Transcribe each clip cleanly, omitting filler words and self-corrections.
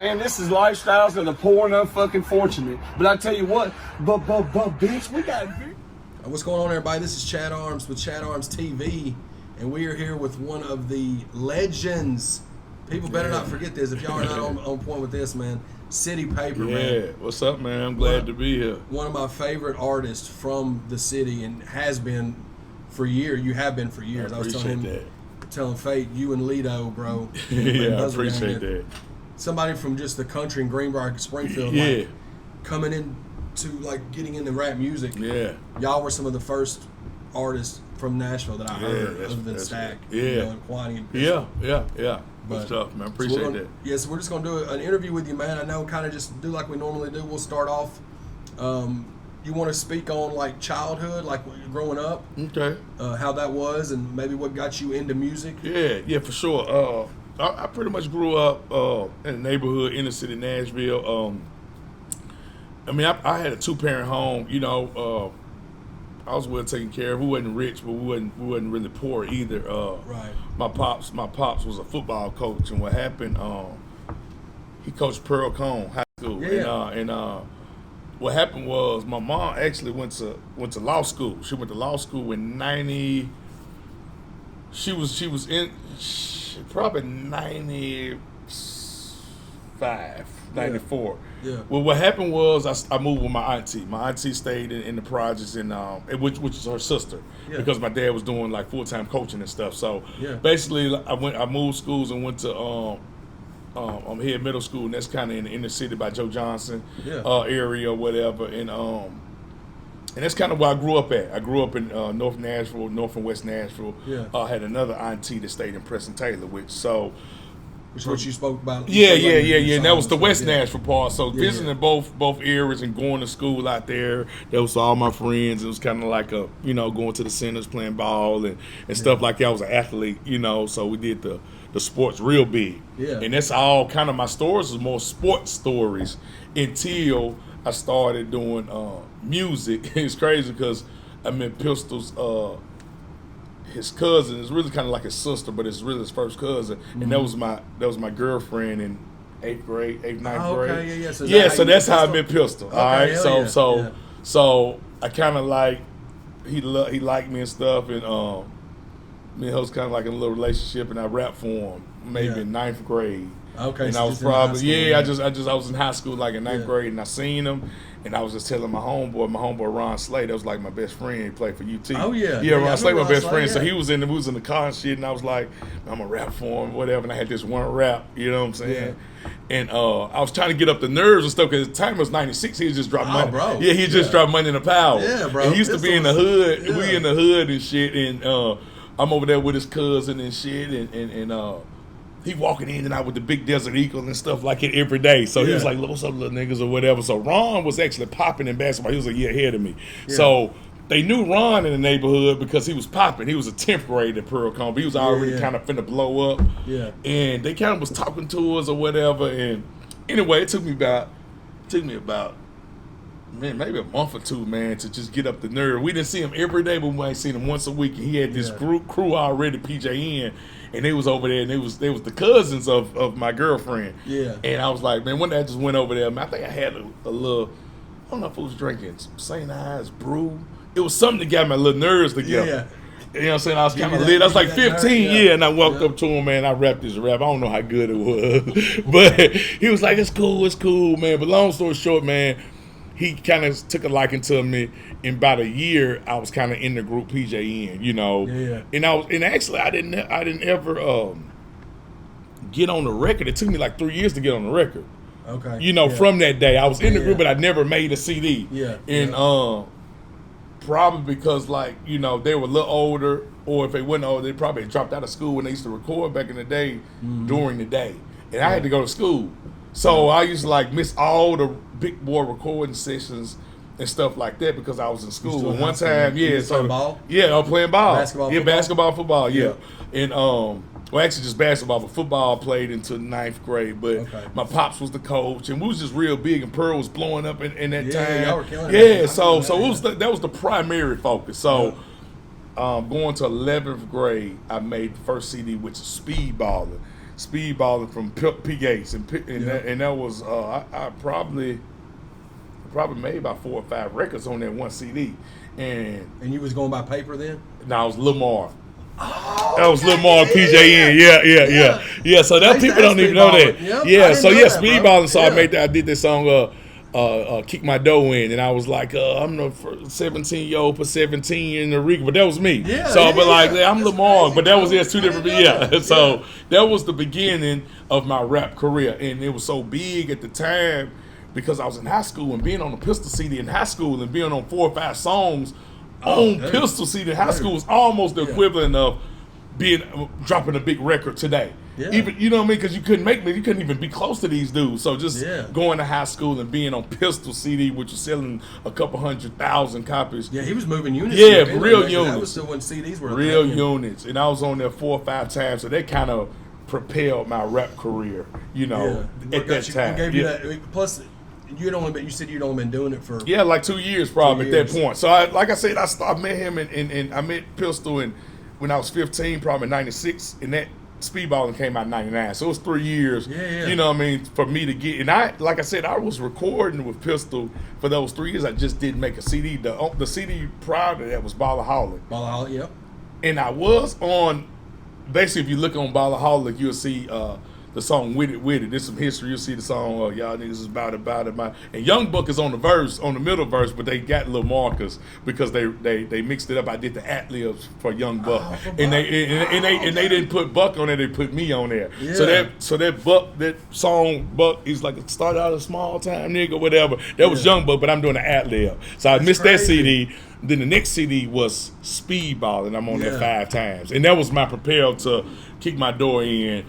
And this is lifestyles of the poor and unfucking fortunate. But I tell you what, bitch, we got. What's going on, everybody? This is Chad Arms with Chad Arms TV, and we are here with one of the legends. People better not forget this. If y'all are not on point with this, man, City Paper, man. Yeah, what's up, man? I'm glad to be here. One of my favorite artists from the city, and has been for years. You have been for years. I appreciate telling Fate, you and Lido, bro. Yeah, I appreciate that. Somebody from just the country in Greenbrier, Springfield, like, coming in to like getting into rap music. Yeah, y'all were some of the first artists from Nashville that I heard, other than Stack, and Kwani and Pistol. Yeah. Good stuff, man. Appreciate that. Yes, we're just gonna do an interview with you, man. I know, kind of just do like we normally do. We'll start off. You want to speak on like childhood, like growing up? Okay. How that was, and maybe what got you into music? Yeah, for sure. I pretty much grew up in a neighborhood, inner city Nashville. I mean, I had a 2-parent home. You know, I was well taken care of. We wasn't rich, but we wasn't really poor either. Right. My pops was a football coach, and what happened? He coached Pearl Cone High School, and what happened was my mom actually went to law school. She went to law school in '90. She was in probably 95, 94. Yeah. Well, what happened was I moved with my auntie. My auntie stayed in the projects, which is her sister, because my dad was doing like full-time coaching and stuff. So basically, I moved schools and went to here at middle school, and that's kind of in the inner city by Joe Johnson area or whatever, and that's kind of where I grew up at. I grew up in North Nashville, North and West Nashville. I had another auntie that stayed in Preston Taylor, which is what you spoke about. Yeah. And that was the West Nashville part. So visiting both areas and going to school out there, that was all my friends. It was kind of like going to the centers, playing ball and stuff like that. I was an athlete, so we did the sports real big. Yeah. And that's all kind of my stories was more sports stories until I started doing music. It's crazy because I met Pistol's his cousin is really kind of like his sister, but it's really his first cousin, and that was my girlfriend in 8th grade, 9th grade. So that's how I met Pistol. Okay, all right, so I kind of like he liked me and stuff, and me and her was kind of like in a little relationship, and I rapped for him maybe in 9th grade. Okay, and so I was probably I was in high school like in 9th grade, and I seen him. And I was just telling my homeboy Ron Slade, that was like my best friend. He played for UT. Oh yeah, Ron Slade, my best friend. So he was in the car and shit, and I was like, I'm gonna rap for him, whatever. And I had this one rap, you know what I'm saying? Yeah. And I was trying to get up the nerves and stuff because the time was '96. He just dropped money. Bro. Yeah, he just dropped Money in the Power. Yeah, bro. And he used to be in the hood. Yeah. We in the hood and shit. And I'm over there with his cousin and shit, and he walking in and out with the big Desert Eagle and stuff like it every day. So he was like, what's up, little niggas, or whatever. So Ron was actually popping in basketball. He was a year ahead of me. Yeah. So they knew Ron in the neighborhood because he was popping. He was a 10th grade at Pearl Cone, but he was already kind of finna blow up. Yeah. And they kind of was talking to us or whatever. And anyway, it took me about maybe a month or two, man, to just get up the nerve. We didn't see him every day, but we might see him once a week. And he had this crew already, PJN, and they was over there, and they was the cousins of my girlfriend. Yeah. And I was like, man, one day I just went over there. Man, I think I had a little, I don't know if I was drinking some St. Ives brew. It was something that got my little nerves together. Yeah. You know what I'm saying? I was kind of lit. I was like 15, and I walked up to him, man. I rapped this rap. I don't know how good it was. But he was like, it's cool, man. But long story short, man, he kind of took a liking to me. In about a year, I was kind of in the group PJN, And actually, I didn't ever get on the record. It took me like 3 years to get on the record. Okay. From that day, I was in the group, but I never made a CD. Yeah. And probably because they were a little older, or if they weren't older, they probably dropped out of school when they used to record back in the day during the day, and I had to go to school, so I used to miss all the big boy recording sessions and stuff like that because I was in school. And one time, playing ball? Yeah, I was playing ball. Basketball, football, And actually just basketball, but football I played into 9th grade. But my pops was the coach, and we was just real big, and Pearl was blowing up in that time. Y'all were killing it. So that was the primary focus. So going to 11th grade, I made the first CD, which is Speedballing. Speedballing from P. Gates, and that was I probably made about 4 or 5 records on that one CD, and you was going by paper then? No, it was Lamar. Oh, that was Lamar PJN. Yeah. So that people don't even know that. Yep, yeah. So yeah, that, Speedballing. So yeah. I did this song. Kick My Dough In, and I was like, I'm the 17-year-old for 17 in the rig, but that was me. Yeah, so, yeah, but like, yeah. I'm That's Lamar, crazy, but that was bro. two different. So that was the beginning of my rap career, and it was so big at the time because I was in high school and being on the Pistol CD in high school and being on 4 or 5 songs on Pistol CD in high school was almost the equivalent of dropping a big record today. Yeah. Even you know what I mean, because you couldn't even be close to these dudes. So just going to high school and being on Pistol CD, which was selling a couple 100,000 copies. Yeah, he was moving units. Yeah, real units. That was still when CDs were real units, and I was on there 4 or 5 times. So that kind of propelled my rap career. You know, at that time. Gave you that, plus, you said you'd only been doing it for like 2 years probably at that point. So I met him and I met Pistol when I was 15, probably in '96, and that Speedballing came out in '99. So it was 3 years. You know what I mean, for me to get. And I was recording with Pistol for those 3 years. I just didn't make a CD. The CD prior to that was Ballaholic. Ballaholic, yep. And I was on. Basically, if you look on Ballaholic, you'll see the song "With It, With It." There's some history. You'll see the song "Y'all Niggas Is About It." And Young Buck is on the middle verse, but they got little markers because they mixed it up. I did the ad-libs for Young Buck, and they didn't put Buck on there. They put me on there. Yeah. So that song Buck is like started out a small time nigga, whatever. That was Young Buck, but I'm doing the ad-lib. So I missed that CD. Then the next CD was Speedball, and I'm on there 5 times, and that was my propel to kick my door in.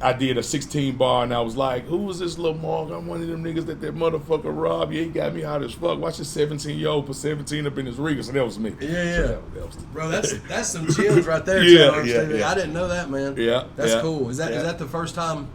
I did a 16 bar, and I was like, who was this little Mark? I'm one of them niggas that motherfucker robbed. Yeah, he got me hot as fuck. Watch this 17-year-old put 17 up in his rig. So that was me. Yeah. So that was bro, that's some chills right there. Yeah. I didn't know that, man. Yeah. That's cool. Is that the first time,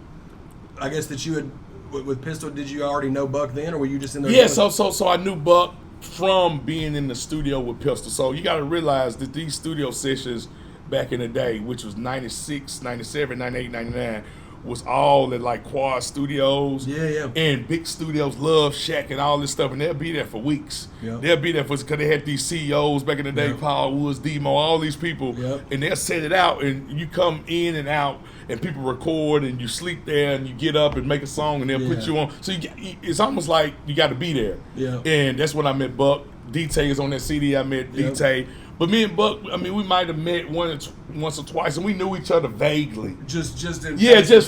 I guess, that you had, with Pistol, did you already know Buck then, or were you just in there? Yeah, so I knew Buck from being in the studio with Pistol. So you got to realize that these studio sessions back in the day, which was 96, 97, 98, 99, was all at like Quad Studios. Yeah. And big studios, Love Shack and all this stuff. And they'll be there for weeks. Yep. They'll be there because they had these CEOs back in the day, Paul Woods, Demo, all these people. Yep. And they'll set it out and you come in and out and people record and you sleep there and you get up and make a song and they'll put you on. So it's almost like you got to be there. Yeah. And that's when I met Buck. D-Tay is on that CD. I met D-Tay. But me and Buck, I mean, we might have met once or twice, and we knew each other vaguely. Just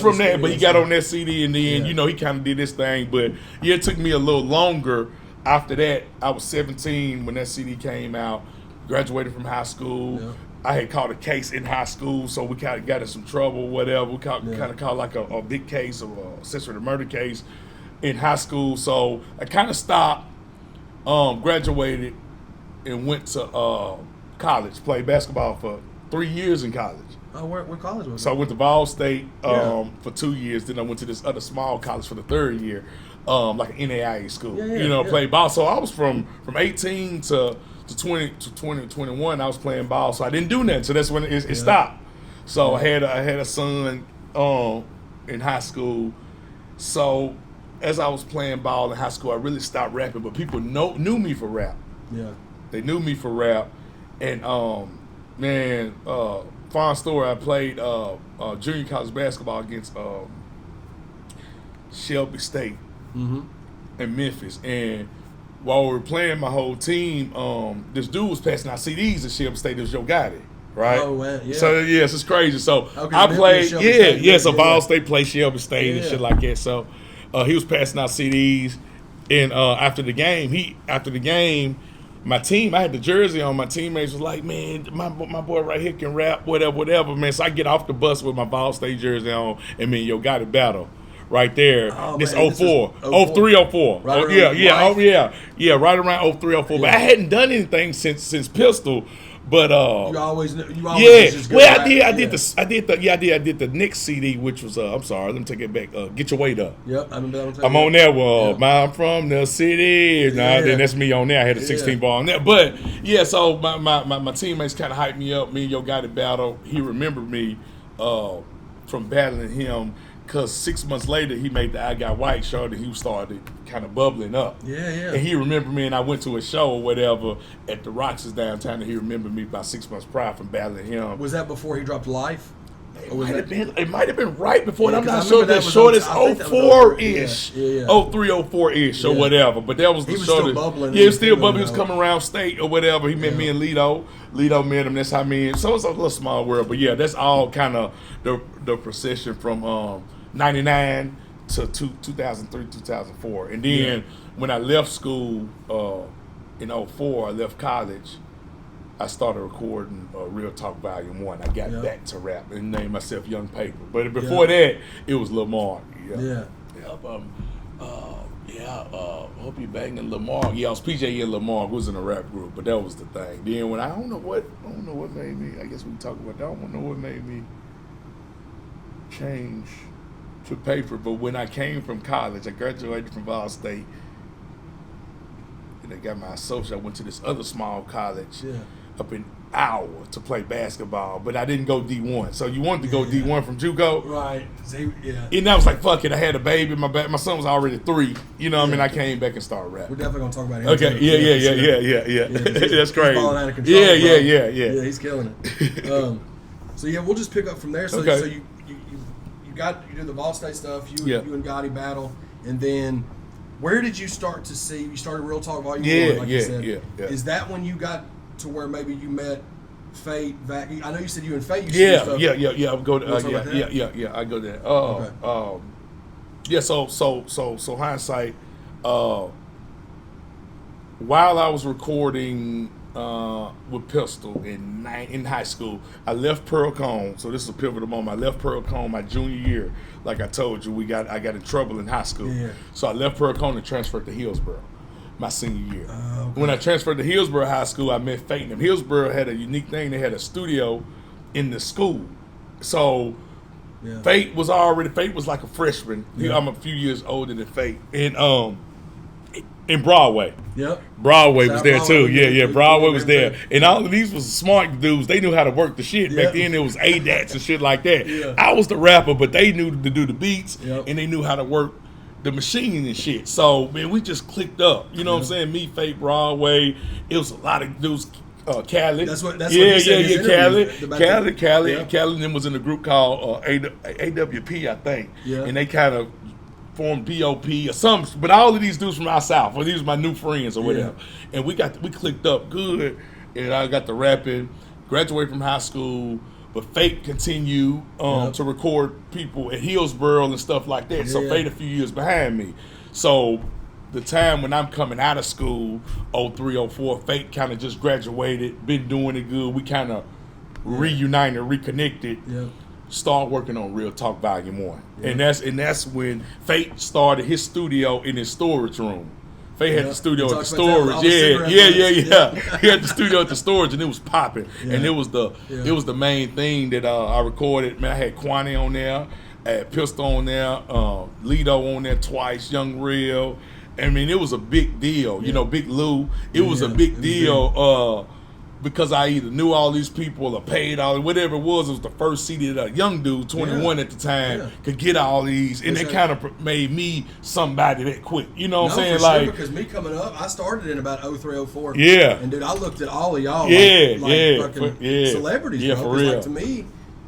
from that. But he got on that CD, and then he kind of did this thing. But it took me a little longer. After that, I was 17 when that CD came out. Graduated from high school. Yeah. I had caught a case in high school, so we kind of got in some trouble, whatever. We kind of caught like a big case of a accessory to murder case in high school. So I kind of stopped, graduated, and went to college, played basketball for 3 years in college. Oh, what college was it? So I went to Ball State for 2 years. Then I went to this other small college for the 3rd year, like an NAIA school. Played ball. So I was from 18 to 21. I was playing ball. So I didn't do nothing. So that's when it stopped. So I had a son in high school. So as I was playing ball in high school, I really stopped rapping. But people knew me for rap. Yeah, they knew me for rap. And fun story. I played junior college basketball against Shelby State in Memphis. And while we were playing, my whole team, this dude was passing out CDs at Shelby State. It was Joe Gotti, right? Oh, wow, yeah. So yes, it's crazy. So I played, So Ball State played Shelby State and shit like that. So he was passing out CDs, and after the game. My team, I had the jersey on. My teammates was like, man, my boy right here can rap, whatever, man. So I get off the bus with my Ball State jersey on, and me and Yo got it battle right there. This 04, 03, 04. Right right around 03, 04. But I hadn't done anything since Pistol. But you always just I did the next CD, which was I'm sorry, let me take it back. Get Your Weight Up. Yep, I'm on there. I'm from the city. Then that's me on there. I had a 16 ball on there. But so my teammates kind of hyped me up. Me and Yo got it battle. He remembered me from battling him. Because 6 months later, he made the I Got White show, and he started kind of bubbling up. Yeah. And he remembered me, and I went to a show or whatever at the Roxas downtown, and he remembered me about 6 months prior from battling him. Was that before he dropped Life? It might have been right before. Yeah, I'm not 'cause I sure. remember That that shortest was on- I think that was 04-ish, yeah. 03, 04-ish or Yeah. whatever. But that was the He was shortest. still bubbling. Yeah, he was still He bubbling. He was was coming around state or whatever. He met me and Lito. Lito met him. That's how me. So it's a little small world. But yeah, that's all kind of the procession from 99 to 2003, 2004. And then when I left school in 04, I left college. I started recording Real Talk Volume 1. I got back to rap and named myself Young Paper. But before that, it was Lamar. Hope you banging Lamar. Yeah, I was PJ and Lamar, who was in a rap group, but that was the thing. Then when I don't know what made me, I guess we talk about that. I don't know what made me change to paper, but when I came from college, I graduated from Ball State, and I got my associate. I went to this other small college up in Iowa to play basketball, but I didn't go D1. So you wanted to go D1 from JUCO, right? And I was like, fuck it. I had a baby. My son was already 3. You know what I mean? I came back and started rapping. We're definitely gonna talk about him. Okay, too. yeah. That's crazy. He's balling out of control. Yeah. He's killing it. So we'll just pick up from there. So, Okay. so you do the Ball State stuff. You and Gotti battle, and then where did you start to see? You started Real Talk Volume 1, like you said. Yeah. Is that when you got to where maybe you met Fate? I know you said you and Fate used to do stuff. Yeah. I go to I go there. So hindsight. While I was recording with Pistol in high school, I left Pearl Cone. So this is a pivotal moment. I left Pearl Cone my junior year. Like I told you, I got in trouble in high school. Yeah. So I left Pearl Cone and transferred to Hillsborough my senior year. When I transferred to Hillsborough High School, I met Fate and them. Hillsborough had a unique thing. They had a studio in the school. So Fate was like a freshman. I'm a few years older than Fate. And in Broadway. Yep. Broadway was there too. Yeah. Broadway was there. And all of these was smart dudes. They knew how to work the shit. Back then it was ADATs and shit like that. Yeah. I was the rapper, but they knew to do the beats and they knew how to work the machine and shit. So man, we just clicked up. You know what I'm saying? Me, Fate, Broadway. It was a lot of dudes. Khaled. That's what you said in his interview. Khaled and them was in a group called AWP, I think. Yeah. And they kind of formed BOP or something. But all of these dudes from our South, or these were my new friends or whatever. And we clicked up good. And I got to rapping, graduated from high school. But Fate continued to record people at Hillsborough and stuff like that. So Fate a few years behind me. So the time when I'm coming out of school, 03, 04, Fate kind of just graduated, been doing it good. We kind of reunited, reconnected, started working on Real Talk Volume 1. And that's when Fate started his studio in his storage room. Fate had the studio at the storage. He had the studio at the storage, and it was popping. And it was the main thing that I recorded. Man, I had Kwani on there, I had Pistol on there, Lito on there twice, Young Real. I mean, it was a big deal. You know, Big Lou. It was a big deal because I either knew all these people or paid all, whatever it was the first CD that a young dude, 21 at the time, could get all these. And they kind of made me somebody that quick. You know what I'm saying? For like, sure, because me coming up, I started in about 03, 04. Yeah. And dude, I looked at all of y'all like celebrities. Yeah, bro, for real. Like, to me,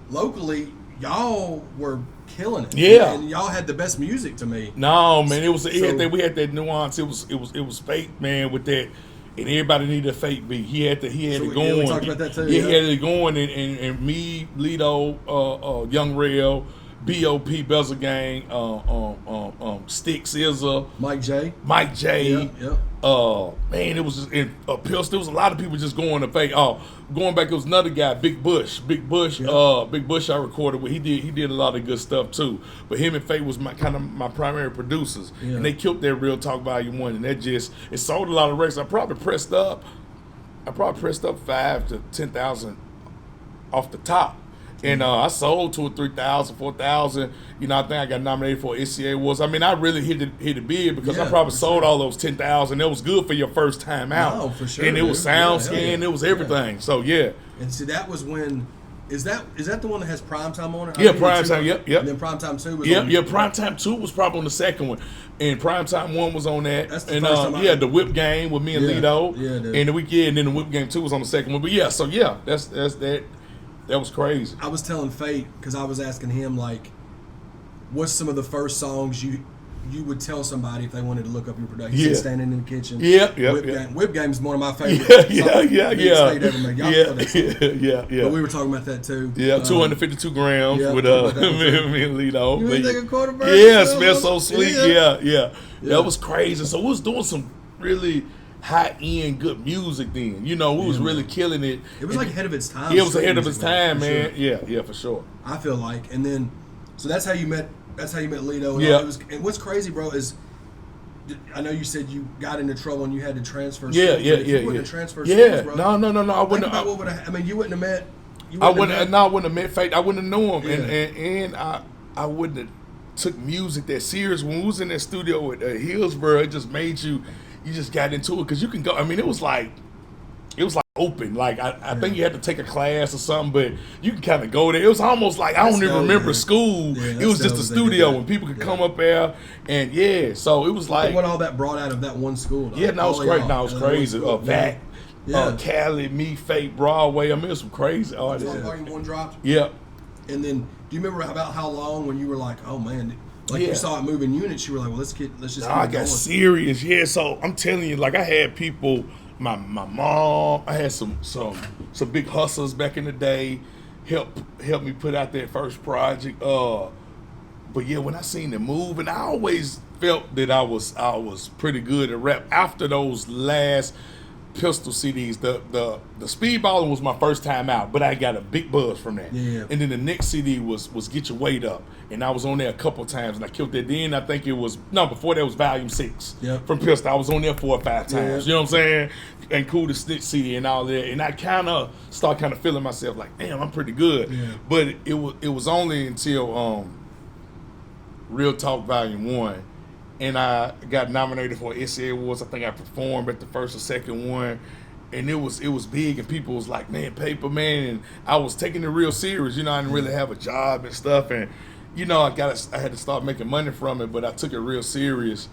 locally, y'all were killing it. Yeah. And y'all had the best music to me. No, man, we had that nuance. It was Fate, man, with that. And everybody needed a Fate beat. He had it going. We talked about that too. He had it going, and me, Lito, Young Rail, B.O.P. Bezel Gang, Sticks Izza, Mike J. Man, it was just in Pils. There was a lot of people just going to Fate. Going back, it was another guy, Big Bush. Big Bush I recorded with. He did a lot of good stuff too. But him and Fate was my primary producers, and they killed their Real Talk Volume 1, and it sold a lot of records. I probably pressed up 5,000 to 10,000 off the top. And I sold 2,000 or 3,000, 4,000. You know, I think I got nominated for SCA Awards. I mean, I really hit it big because I probably sold all those 10,000. It was good for your first time out. No, for sure. And it was SoundScan, it was everything. So, And see, that was when Is that the one that has Primetime on it? Yeah, Primetime. Yep. And then Primetime 2 was Yep, on yeah. Primetime 2 was probably on the second one, and Primetime 1 was on that. That's the and first time I yeah, the Whip Game with me and Lito. Yeah, dude. And and then the Whip Game 2 was on the second one. But yeah, so yeah, that's that. That was crazy. I was telling Fate because I was asking him like, what's some of the first songs you would tell somebody if they wanted to look up your production? He said Standing in the Kitchen. Whip Game's one of my favorite. Yeah. But we were talking about that too. Yeah, 252 grams with me and Lito. You ain't take a quarter verse? Yeah, Smell So Sweet. Yeah. That was crazy. So we was doing some really high-end good music then. You know, we was really killing it. It was like ahead of its time. Yeah, it was ahead of its time, man. Sure. Yeah, for sure. I feel like. And then, so that's how you met Lito. And and what's crazy, bro, is I know you said you got into trouble and you had to transfer schools. You wouldn't have transferred schools, bro. No. I wouldn't. Think about what would have. I mean, you wouldn't have met. I wouldn't have met Fate. I wouldn't have known him, and I wouldn't have took music that serious. When we was in that studio at Hillsborough, it just made you just got into it because you can go. I mean, it was like open. Like I think you had to take a class or something, but you can kind of go there. It was almost like I don't even remember school. It was just a studio when people could come up there and so it was like what all that brought out of that one school. Though. Yeah, no, it was great. No, it was crazy. Vac, Cali, Me, Fate, Broadway. I mean, it was some crazy artists. Volume 1 dropped. Yeah. And then, do you remember about how long when you were like, oh man, like you saw it move in units, you were like, well, let's just. I got serious. Yeah, so I'm telling you, like I had people. My mom, I had some big hustlers back in the day help me put out that first project. But yeah, when I seen them move, and I always felt that I was pretty good at rap after those last Pistol CDs. The Speedballing was my first time out, but I got a big buzz from that. Yeah. And then the next CD was Get Your Weight Up, and I was on there a couple times, and I killed that. Then I think it was before that was Volume 6 from Pistol. I was on there 4 or 5 times. Yeah. You know what I'm saying? And Cool to Snitch CD and all that, and I kind of started feeling myself like, damn, I'm pretty good. Yeah. But it was only until Real Talk Volume 1. And I got nominated for SA Awards. I think I performed at the first or second one, and it was big. And people was like, "Man, paper, man." And I was taking it real serious. You know, I didn't really have a job and stuff, and you know, I had to start making money from it. But I took it real serious.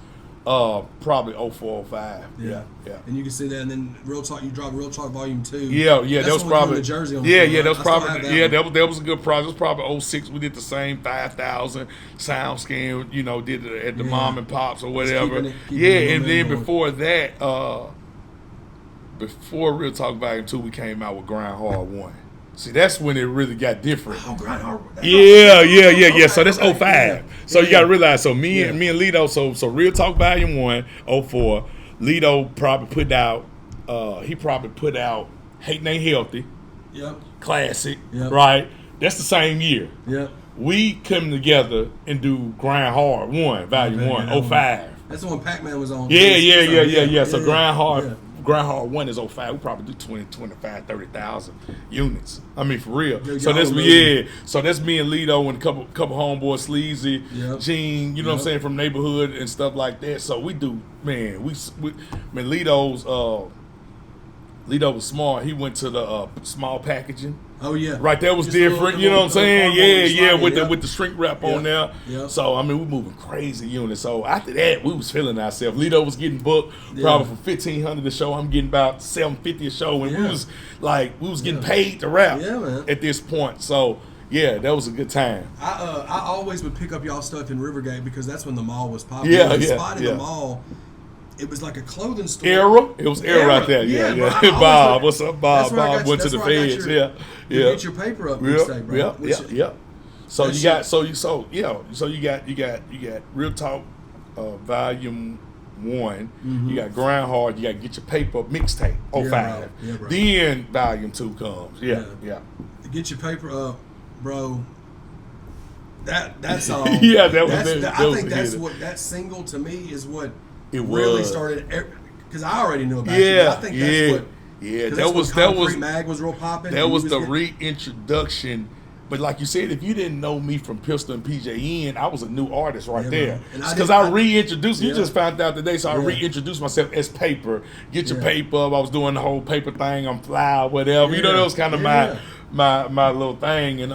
Probably 04, 05. Yeah. And you can see that. And then Real Talk, you dropped Real Talk Volume 2. Yeah. That was probably the Jersey on that was probably that was a good project. It was probably 06. We did the same 5,000 sound scan. You know, did it at the mom and pops or whatever. And then before that, before Real Talk Volume 2, we came out with Grind Hard 1. See, that's when it really got different. Oh, Grind Hard. Yeah. So that's 05. So you got to realize, so me and Lito, so Real Talk Volume 1, 04, Lito probably put out, Hatin' Ain't Healthy. Yep. Classic. Yep. Right? That's the same year. Yep. We come together and do Grind Hard 1, Volume 1, 05. That's the one Pac-Man was on. Yeah. So Grind Hard 1 is 05. We probably do 20, 25, 30,000 units. I mean, for real. So that's me. So that's me and Lito and a couple homeboys, Sleazy, Gene. You know what I'm saying, from neighborhood and stuff like that. So we do, man. Lito was smart. He went to the small packaging. Oh yeah. Right, that was Just different. You know what I'm saying? Yeah, with the shrink wrap on there. Yep. So I mean, we moving crazy units. So after that, we was feeling ourselves. Lito was getting booked probably for $1,500 a show. I'm getting about $750 a show, and we was getting paid to rap at this point. So yeah, that was a good time. I always would pick up y'all stuff in Rivergate because that's when the mall was popular. The spot in the mall. It was like a clothing store. It was Era right there. Yeah. Bob, what's up, Bob? Bob went to the feds. You get your paper up mixtape, bro. Yeah. So you got Real Talk Volume 1. You got Grind Hard. You got to Get Your Paper Up mixtape 05. Then Volume 2 comes. Yeah. Get Your Paper Up, bro. That song. I think that's what that single to me is what. It really started because I already knew about it. I think that's what. Yeah, that was Mag was real popping. That was the reintroduction But like you said, if you didn't know me from Pistol and PJN, I was a new artist right there. Man. Because I reintroduced, you Yeah. just found out today, so I Yeah. reintroduced myself as Paper. Get your Yeah. paper up. I was doing the whole paper thing. I'm fly, whatever. You know, that was kind of my little thing. And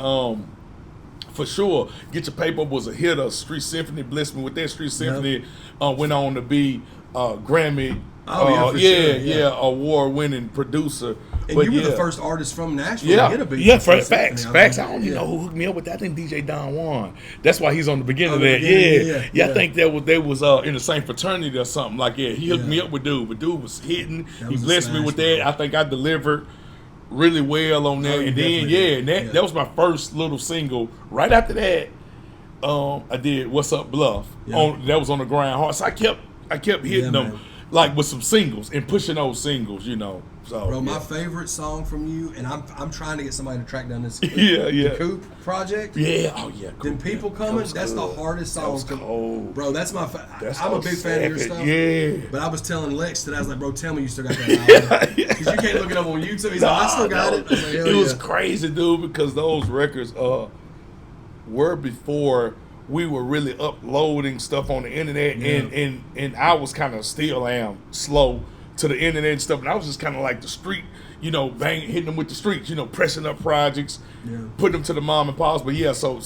for sure, Get Your Paper was a hit. Street Symphony blessed me with that. Street Symphony went on to be Grammy. For sure. Award-winning producer. And But you were the first artist from Nashville to get a beat. Yeah, from facts. Symphony. I don't even know who hooked me up with that. I think DJ Don Juan. That's why he's on the beginning of the that. beginning, Yeah. I think they was in the same fraternity or something like that. He hooked me up with dude, but dude was hitting. He blessed me with that. I think I delivered really well on that. And then that was my first little single. Right after that, I did What's Up Bluff. That was on the grind hard. So I kept hitting them. Man. Like with some singles and pushing those singles, you know. So, bro, my favorite song from you, and I'm trying to get somebody to track down this. The Coop project. Yeah, oh yeah. Coop, Then People Coming. That's the hardest song. That was cold. Bro, that's my. I'm a big fan of your stuff. Yeah. But I was telling Lex that I was like, bro, tell me you still got that album. Because you can't look it up on YouTube. He's like, I still got it. I was like, it was crazy, dude, because those records were before we were really uploading stuff on the internet, and I was kind of still am slow to the internet and stuff, and I was just kind of like the street, you know, hitting them with the streets, you know, pressing up projects, putting them to the mom and pops. But so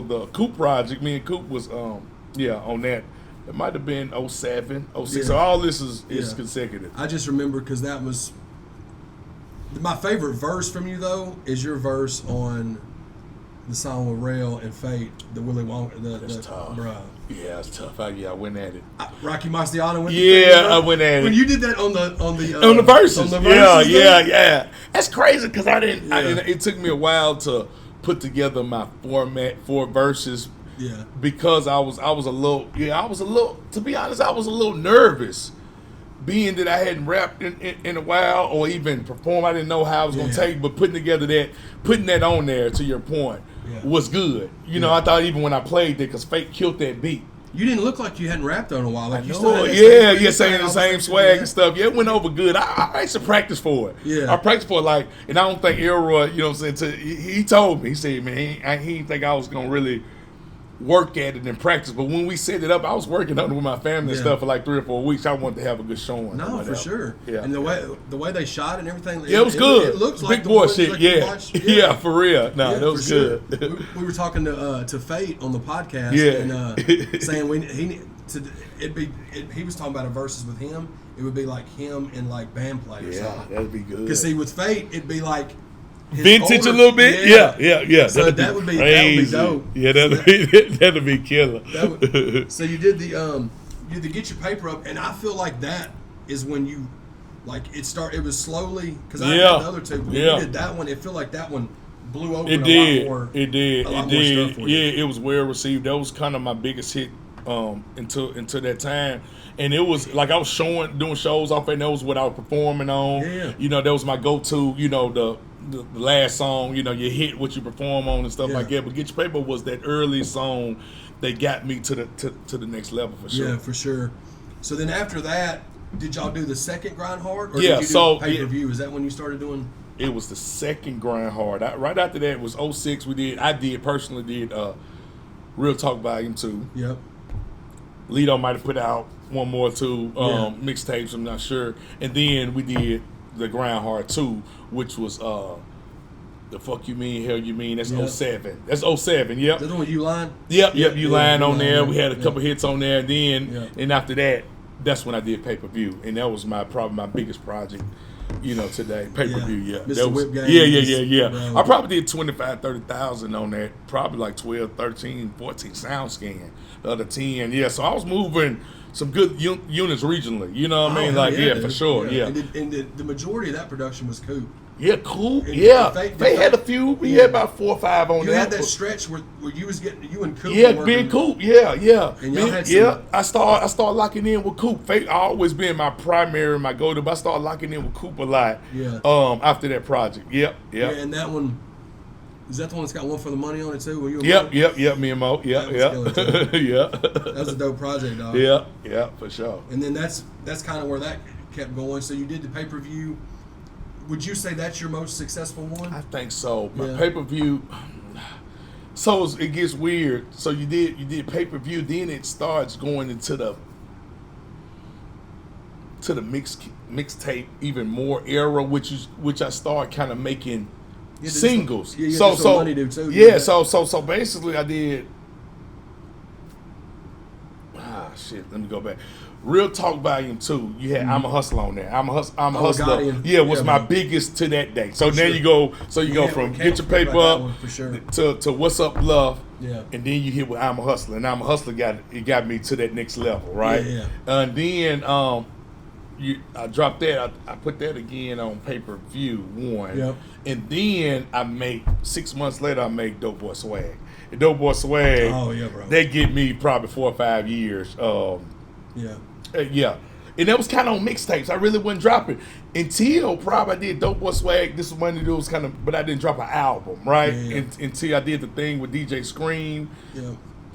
the Coop project, me and Coop was on that. It might have been 07, 06. So all this is consecutive. I just remember because that was my favorite verse from you though is your verse on the song with Rail and Fate, the Willy Wonka. That's tough. Bruh. Yeah, it's tough. I went at it. Rocky Marciano went. I went at it. When you did that on the verses. On the verses, Yeah. That's crazy because I didn't. It took me a while to put together my format for verses. Yeah. Because I was a little. To be honest, I was a little nervous. Being that I hadn't rapped in a while or even performed, I didn't know how I was gonna take. But putting that on there, to your point, was good. You know, I thought even when I played it, because Fate killed that beat. You didn't look like you hadn't rapped on a while. Like I you know, still had saying the same swag and stuff. Yeah, it went over good. I used to practice for it. Yeah. I practiced for it, and I don't think Elroy, you know what I'm saying, he told me, he said, man, he didn't think I was going to really work at it and practice. But when we set it up, I was working on it with my family and stuff for like 3 or 4 weeks. I wanted to have a good showing. No, for sure. Yeah. And the way they shot and everything. Yeah, it was good. It looks big like boy the shit. like Yeah, for real. No, that was sure. good. We were talking to Fate on the podcast. And saying he was talking about a verses with him. It would be like him and like band players. Yeah, that'd be good. Because see, with Fate, it'd be like vintage a little bit. Yeah. So that would be dope. Yeah, that'd be killer. So you did the Get Your Paper Up, and I feel like that is when you it was slowly because I had the other two. But when you did that one, it felt like that one blew over. It did. It was well received. That was kind of my biggest hit until that time. And it was like I was doing shows off, and that was what I was performing on. Yeah. You know, that was my go-to. You know, the last song. You know, you hit what you perform on and stuff like that. But Get Your Paper was that early song that got me to the next level for sure. Yeah, for sure. So then after that, did y'all do the second Grind Hard, or did you do pay-per-view? Is that when you started doing? It was the second Grind Hard. Right after that was 06. I personally did Real Talk Volume 2. Yep. Lito might have put out one more too, mixtapes, I'm not sure. And then we did the Grind Hard 2, which was The Fuck You Mean, Hell You Mean. That's 07. That's 07, yep. That's the one with U-Line? Yep, U-Line on there. We had a couple hits on there. And after that, that's when I did pay-per-view. And that was probably my biggest project, you know, today. Pay-per-view, Mr. Whip Game. Yeah. Bro. I probably did 25,000-30,000 on that. Probably like 12, 13, 14 sound scan. The other 10, so I was moving some good units regionally. You know what I mean? For sure. Yeah. And the majority of that production was Coop. Yeah, cool. They had a few. We had about 4 or 5 on there. You had that stretch where you was getting you and Coop. Yeah, being Coop. Yeah. And y'all had some, I started locking in with Coop. Fate always been my primary, my go-to. But I started locking in with Coop a lot. Yeah. After that project. Yep. Yeah, and that one. Is that the one that's got One for the Money on it too? Were you Yep. Me and Mo. Yeah. That was a dope project, dog. Yeah, for sure. And then that's kind of where that kept going. So you did the pay-per-view. Would you say that's your most successful one? I think so. My pay-per-view, So it gets weird. So you did pay-per-view, then it starts going into the mixtape even more era, which I start kind of making singles. So money do too, so basically I did shit, let me go back. Real Talk Volume 2, you had I'm a Hustler on there. I'm a Hustler. Gotti was my biggest to that day. So now you go from Get Your Paper Up to What's Up Love. Yeah. And then you hit with I'm a Hustler. And I'm a Hustler got me to that next level, right? Yeah. And then I dropped that. I put that again on pay-per-view 1. Yep. And then 6 months later I made Doughboy Swag. And Doughboy Swag, bro. they get me probably 4 or 5 years. Yeah. And that was kind of on mixtapes. I really wasn't dropping until probably I did Doughboy Swag. This was one of those but I didn't drop an album, right? Until I did the thing with DJ Scream.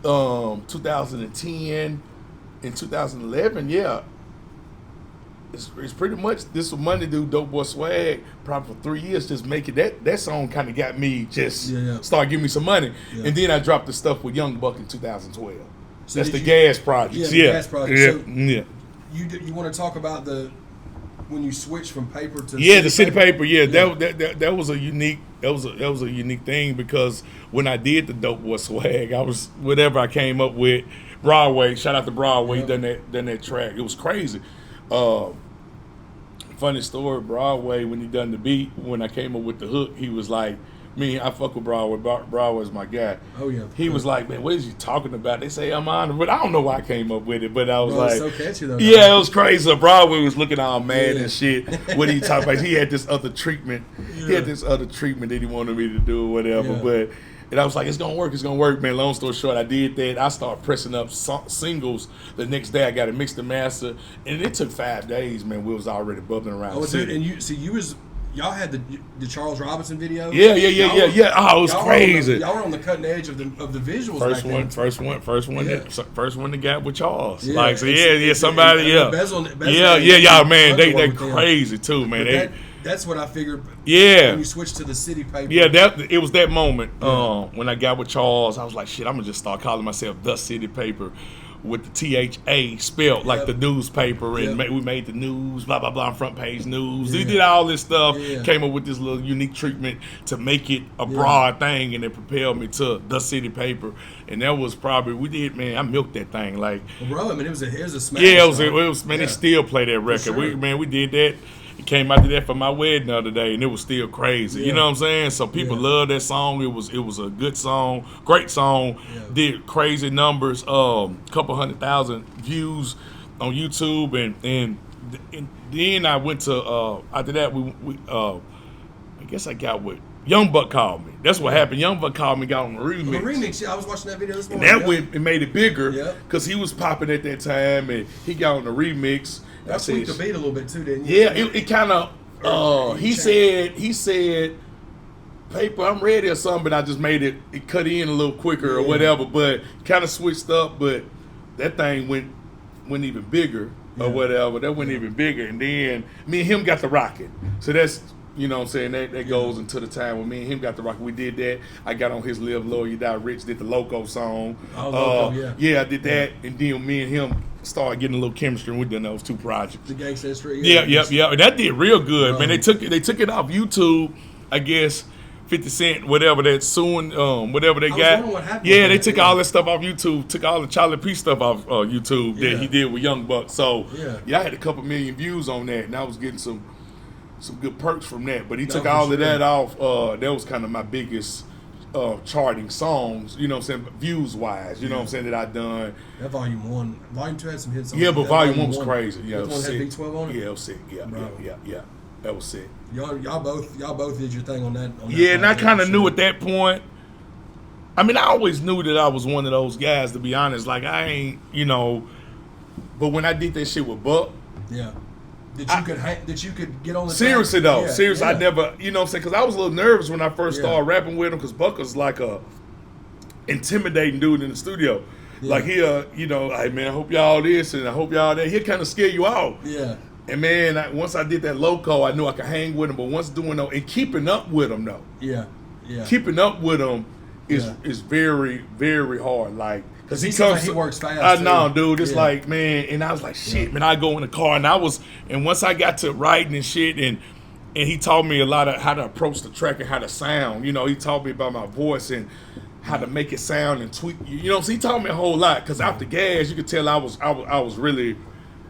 2010 and 2011, It's pretty much this was Monday do Doughboy Swag probably for 3 years, just making that song kind of got me start giving me some money. And then I dropped the stuff with Young Buck in 2012. So that's the Gas Project. Gas Project. So, You want to talk about when you switched from paper to the city paper? That was a unique thing because when I did the Doughboy Swag, I was whatever I came up with. Broadway, shout out to Broadway, done that track. It was crazy. Funny story, Broadway, when he done the beat, when I came up with the hook, he was like, I fuck with Broadway. Broadway's my guy. Oh, yeah. He was like, man, what is you talking about? They say I'm on it, but I don't know why I came up with it, but I was it's so catchy, though. Yeah, it was crazy. So Broadway was looking all mad and shit. What he talking about? He had this other treatment. He had this other treatment that he wanted me to do or whatever, but... And I was like, it's going to work, man. Long story short, I did that. I started pressing up singles. The next day, I got it mixed and mastered. And it took 5 days, man. We was already bubbling around the city. And y'all had the Charles Robinson video? Yeah. Oh, it was crazy. Y'all were on the cutting edge of the visuals first back then. First one that got with Charles. Yeah. Somebody, Bezel, y'all, man. They crazy, too, man. That's what I figured. Yeah. When you switched to the city paper. Yeah, it was that moment when I got with Charles. I was like, shit, I'm gonna just start calling myself the City Paper, with the THA spelled like the newspaper, and we made the news, blah blah blah, front page news. We did all this stuff. Came up with this little unique treatment to make it a broad thing, and it propelled me to the City Paper. And that was probably I milked that thing like. Well, bro, I mean, it was a smash. Yeah, it was. Man, they still play that record. Sure. We did that. It came out to that for my wedding the other day, and it was still crazy. You know what I'm saying? So people love that song. It was a good song, great song. Did crazy numbers, couple 100,000 views on YouTube, and then I went to after that I guess I got with Young Buck called me. That's what happened. Young Buck called me, got on the remix. The remix, I was watching that video this morning. And that made it bigger because he was popping at that time, and he got on the remix. I tweaked the beat a little bit too, didn't you? Yeah, it kind of. He said, "Paper, I'm ready" or something, but I just made it cut in a little quicker or whatever. But kind of switched up, but that thing went even bigger or whatever. That went even bigger, and then me and him got the rocket. So that's. You know what I'm saying? That goes into the time when me and him got the rocket. We did that. I got on his Live Low, You Die Rich, did the Loco song. I did that. And then me and him started getting a little chemistry, and we done those 2 projects. The Gangsta Street. Yeah. That did real good, man. They took it off YouTube, I guess. 50 Cent, whatever that soon, whatever they got. What happened they took all that stuff off YouTube. Took all the Charlie P stuff off YouTube that he did with Young Buck. So I had a couple million views on that, and I was getting some good perks from that, but he took all of that off. That was kind of my biggest charting songs, you know what I'm saying, views wise, you know what I'm saying, that I done. That Volume 1, Volume 2 had some hits on it. Yeah, but Volume 1 was 1, crazy. Yeah, that one had Big 12 on it? Yeah, it was sick. Yeah. That was sick. Y'all both did your thing on that. And I kind of knew at that point. I mean, I always knew that I was one of those guys, to be honest. Like, I ain't, but when I did that shit with Buck. Yeah. That you could get on the seriously though. Yeah. I never, you know what I'm saying, because I was a little nervous when I first started rapping with him, because Buck was like a intimidating dude in the studio. Like hey man, I hope y'all this and I hope y'all that. He'll kind of scare you out. Yeah. And man, once I did that Loco, I knew I could hang with him. But once doing and keeping up with him though. Yeah. Keeping up with him, is very, very hard. Like, because he comes, like he works fast. I know, dude. It's like, man, and I was like, shit, man. I go in the car, and once I got to writing and shit, and he taught me a lot of how to approach the track and how to sound. You know, he taught me about my voice and how to make it sound and tweak. You know, so he taught me a whole lot. Because out the gas, you could tell I was really.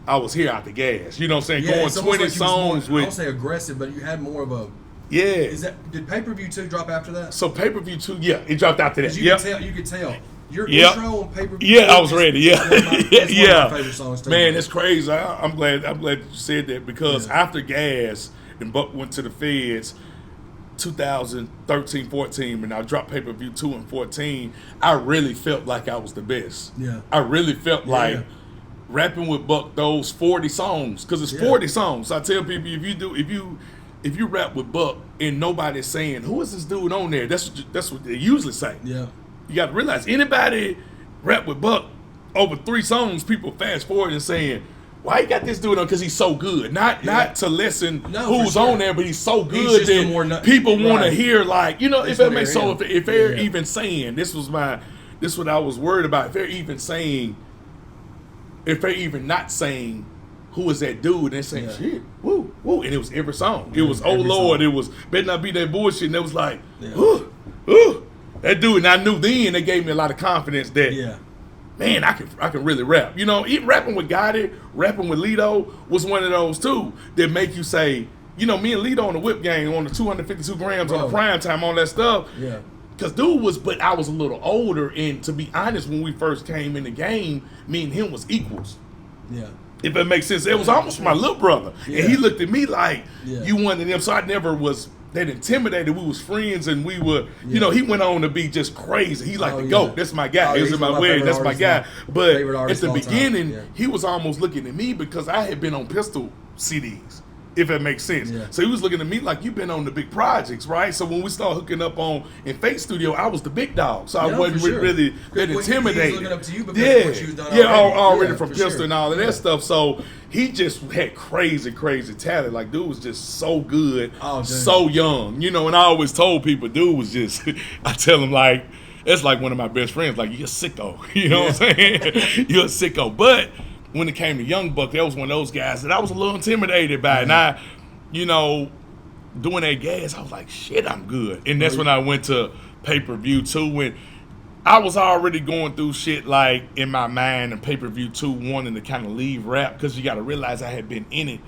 I was here out the gas. You know what I'm saying? Going 20 like songs more, with. I don't say aggressive, but you had more of a. Yeah. Did pay-per-view 2 drop after that? So pay-per-view 2, it dropped after that. You could tell. Your intro on pay-per-view. Yeah, I was ready. Yeah. One of my favorite songs too. Man, it's crazy. I'm glad you said that because after Gas and Buck went to the Feds 2013, 14, and I dropped pay-per-view 2 and 14, I really felt like I was the best. Yeah. I really felt like rapping with Buck those 40 songs, because it's 40 songs. I tell people if you rap with Buck and nobody's saying, who is this dude on there? That's what they usually say. Yeah. You got to realize, anybody rap with Buck over 3 songs, people fast forward and saying, why you got this dude on? Because he's so good. Not to lessen who's on there, but he's so good that people want to hear, like, you know, if that makes sense. If they're even saying, this what I was worried about. If they're even not saying, who is that dude? And saying, shit, woo, woo. And it was every song. It was, oh Lord, it was Better Not Be That Bullshit. And it was like, woo, woo. That dude, and I knew then they gave me a lot of confidence that, man, I can really rap. You know, even rapping with Gotti, rapping with Lito was one of those too that make you say, you know, me and Lito on the whip game on the 252 grams on the prime time on that stuff. Yeah. Because but I was a little older, and to be honest, when we first came in the game, me and him was equals. Yeah. If that makes sense. It was almost my little brother. Yeah. And he looked at me like, you one of them. So I never was that intimidated. We was friends, and we were, you know, he went on to be just crazy. He like the GOAT. That's my guy. He was in my wedding. That's my guy. But at the beginning, he was almost looking at me because I had been on Pistol CDs, if that makes sense. Yeah. So he was looking at me like, you've been on the big projects, right? So when we started hooking up in Fake Studio, I was the big dog. So I wasn't really that intimidated. He was looking up to you because of what you've done already from Pistol and all of that stuff. So he just had crazy talent. Like, dude was just so good, so young. You know, and I always told people, dude was just, I tell him, like, that's like one of my best friends. Like, you're a sicko. You know what I'm saying? You're a sicko. But when it came to Young Buck, that was one of those guys that I was a little intimidated by. And I, you know, doing that Gas, I was like, shit, I'm good. And that's when I went to pay-per-view 2, when I was already going through shit like in my mind, and pay-per-view 2 wanting to kind of leave rap, because you got to realize I had been in it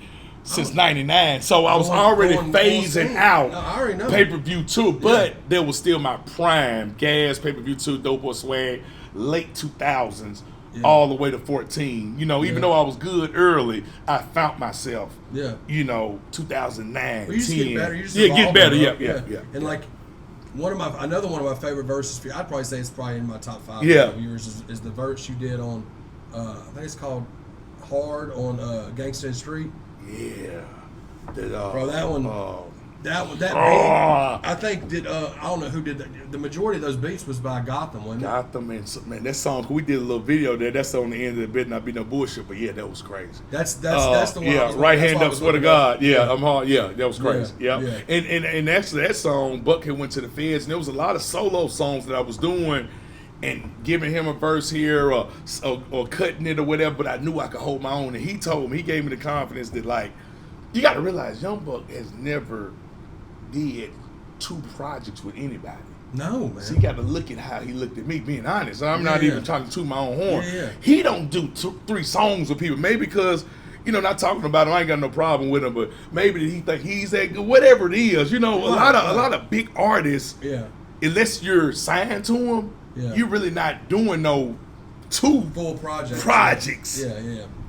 since 99. So I was already phasing out pay-per-view 2, but there was still my prime. Gas, pay-per-view 2, Doughboy Swag, late 2000s. All the way to 14. You know, even though I was good early, I found myself, you know, 2009, well, you 10. Get better. You just get better. Yeah. And like, another one of my favorite verses for you, I'd probably say it's probably in my top 5 of yours, is the verse you did on, I think it's called Hard on Gangsta and Street. Yeah. Bro, that one. That beat, I think I don't know who did that. The majority of those beats was by Gotham, wasn't it? Gotham, and man, that song, we did a little video there. That's on the end of the Better Not Be No Bullshit, but yeah, that was crazy. That's the one. Yeah, right hand up, swear to God. Yeah, I'm hard. Yeah, that was crazy. Yeah. And actually, that song, Buck had went to the Feds, and there was a lot of solo songs that I was doing, and giving him a verse here or cutting it or whatever, but I knew I could hold my own. And he gave me the confidence that, like, you got to realize Young Buck has never did 2 projects with anybody. No, man. So you got to look at how he looked at me, being honest. I'm not even trying to toot my own horn. Yeah. He don't do 3 songs with people. Maybe because, you know, not talking about him, I ain't got no problem with him, but maybe he think he's that good. Whatever it is, you know, a lot of big artists, unless you're signed to them, you're really not doing no 2 full projects.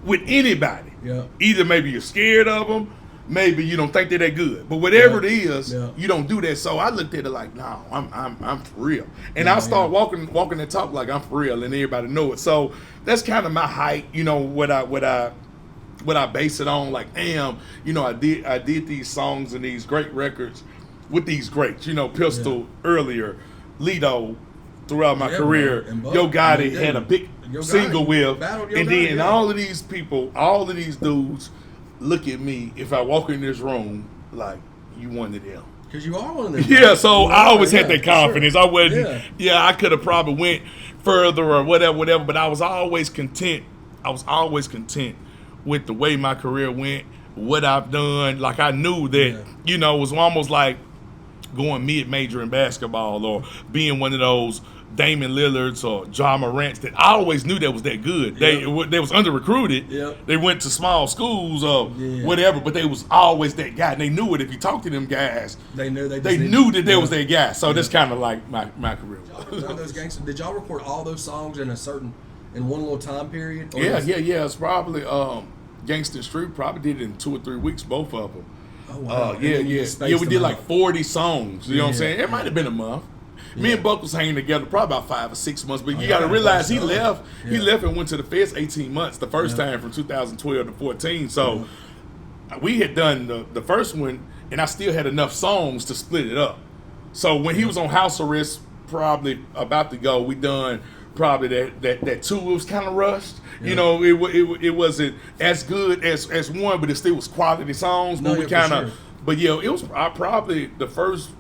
With anybody. Yeah. Either maybe you're scared of them, maybe you don't think they're that good, but whatever it is, you don't do that. So I looked at it like, no, I'm for real, and I start walking and talk like I'm for real, and everybody know it. So that's kind of my height, you know, what I base it on. Like, damn, you know, I did these songs and these great records with these greats, you know, Pistol earlier, Lito throughout my career, Yo Gotti had a big single with, and then all of these people, all of these dudes look at me if I walk in this room like, you one of them. Because you are one of them. Yeah, so I always had yeah, that confidence. sure. I wasn't. Yeah, I could have probably went further or whatever. But I was always content. I was always content with the way my career went, what I've done. Like I knew that, you know, it was almost like going mid-major in basketball or being one of those Damian Lillards or John Morant's that I always knew that was that good. They was under-recruited. They went to small schools or whatever, but they was always that guy. And they knew it. If you talk to them guys, they knew that there was that guy. So that's kind of like my career. Those gangsters, did y'all record all those songs in one little time period? Yeah. It's probably Gangsta Street probably did it in 2 or 3 weeks, both of them. Oh, wow. We did like 40 songs. You know what I'm saying? It might have been a month. Me and Buck was hanging together probably about 5 or 6 months, but you got to realize he left. He left and went to the Feds 18 months the first time from 2012 to 14. So we had done the first one, and I still had enough songs to split it up. So when he was on house arrest, probably about to go, we done probably that 2. It was kind of rushed. You know, it wasn't as good as one, but it still was quality songs. But we kind of, but it was probably the first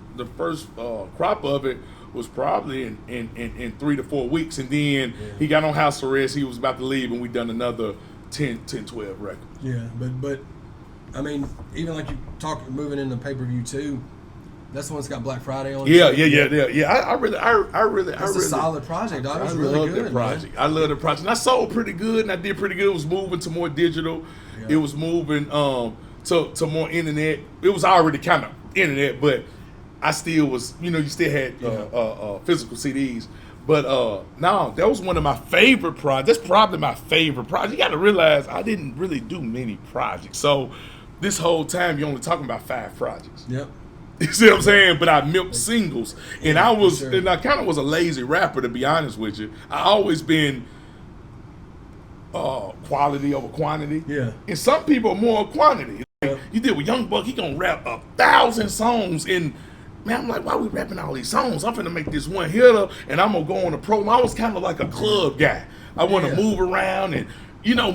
crop of it was probably in 3 to 4 weeks, and then he got on house arrest. He was about to leave, and we done another 10, 12 records. Yeah, but I mean, even like you talk moving into pay-per-view too. That's the one that's got Black Friday on it. Yeah. I really. That's a solid project, dog. It was really really good. That project. Man. I love the project. And I sold pretty good, and I did pretty good. It was moving to more digital. Yeah. It was moving to more internet. It was already kind of internet, but I still was. You know, you still had physical CDs. But no, that was one of my favorite projects. That's probably my favorite project. You got to realize I didn't really do many projects. So this whole time, you're only talking about 5 projects. Yep. You see what I'm saying? But I milked singles, and and I kind of was a lazy rapper, to be honest with you. I always been quality over quantity. Yeah. And some people are more quantity. Like, you did with Young Buck, he gonna rap 1,000 songs in. Man, I'm like, why we rapping all these songs? I'm finna make this one hitter, and I'm gonna go on a promo. I was kind of like a club guy. I want to move around and,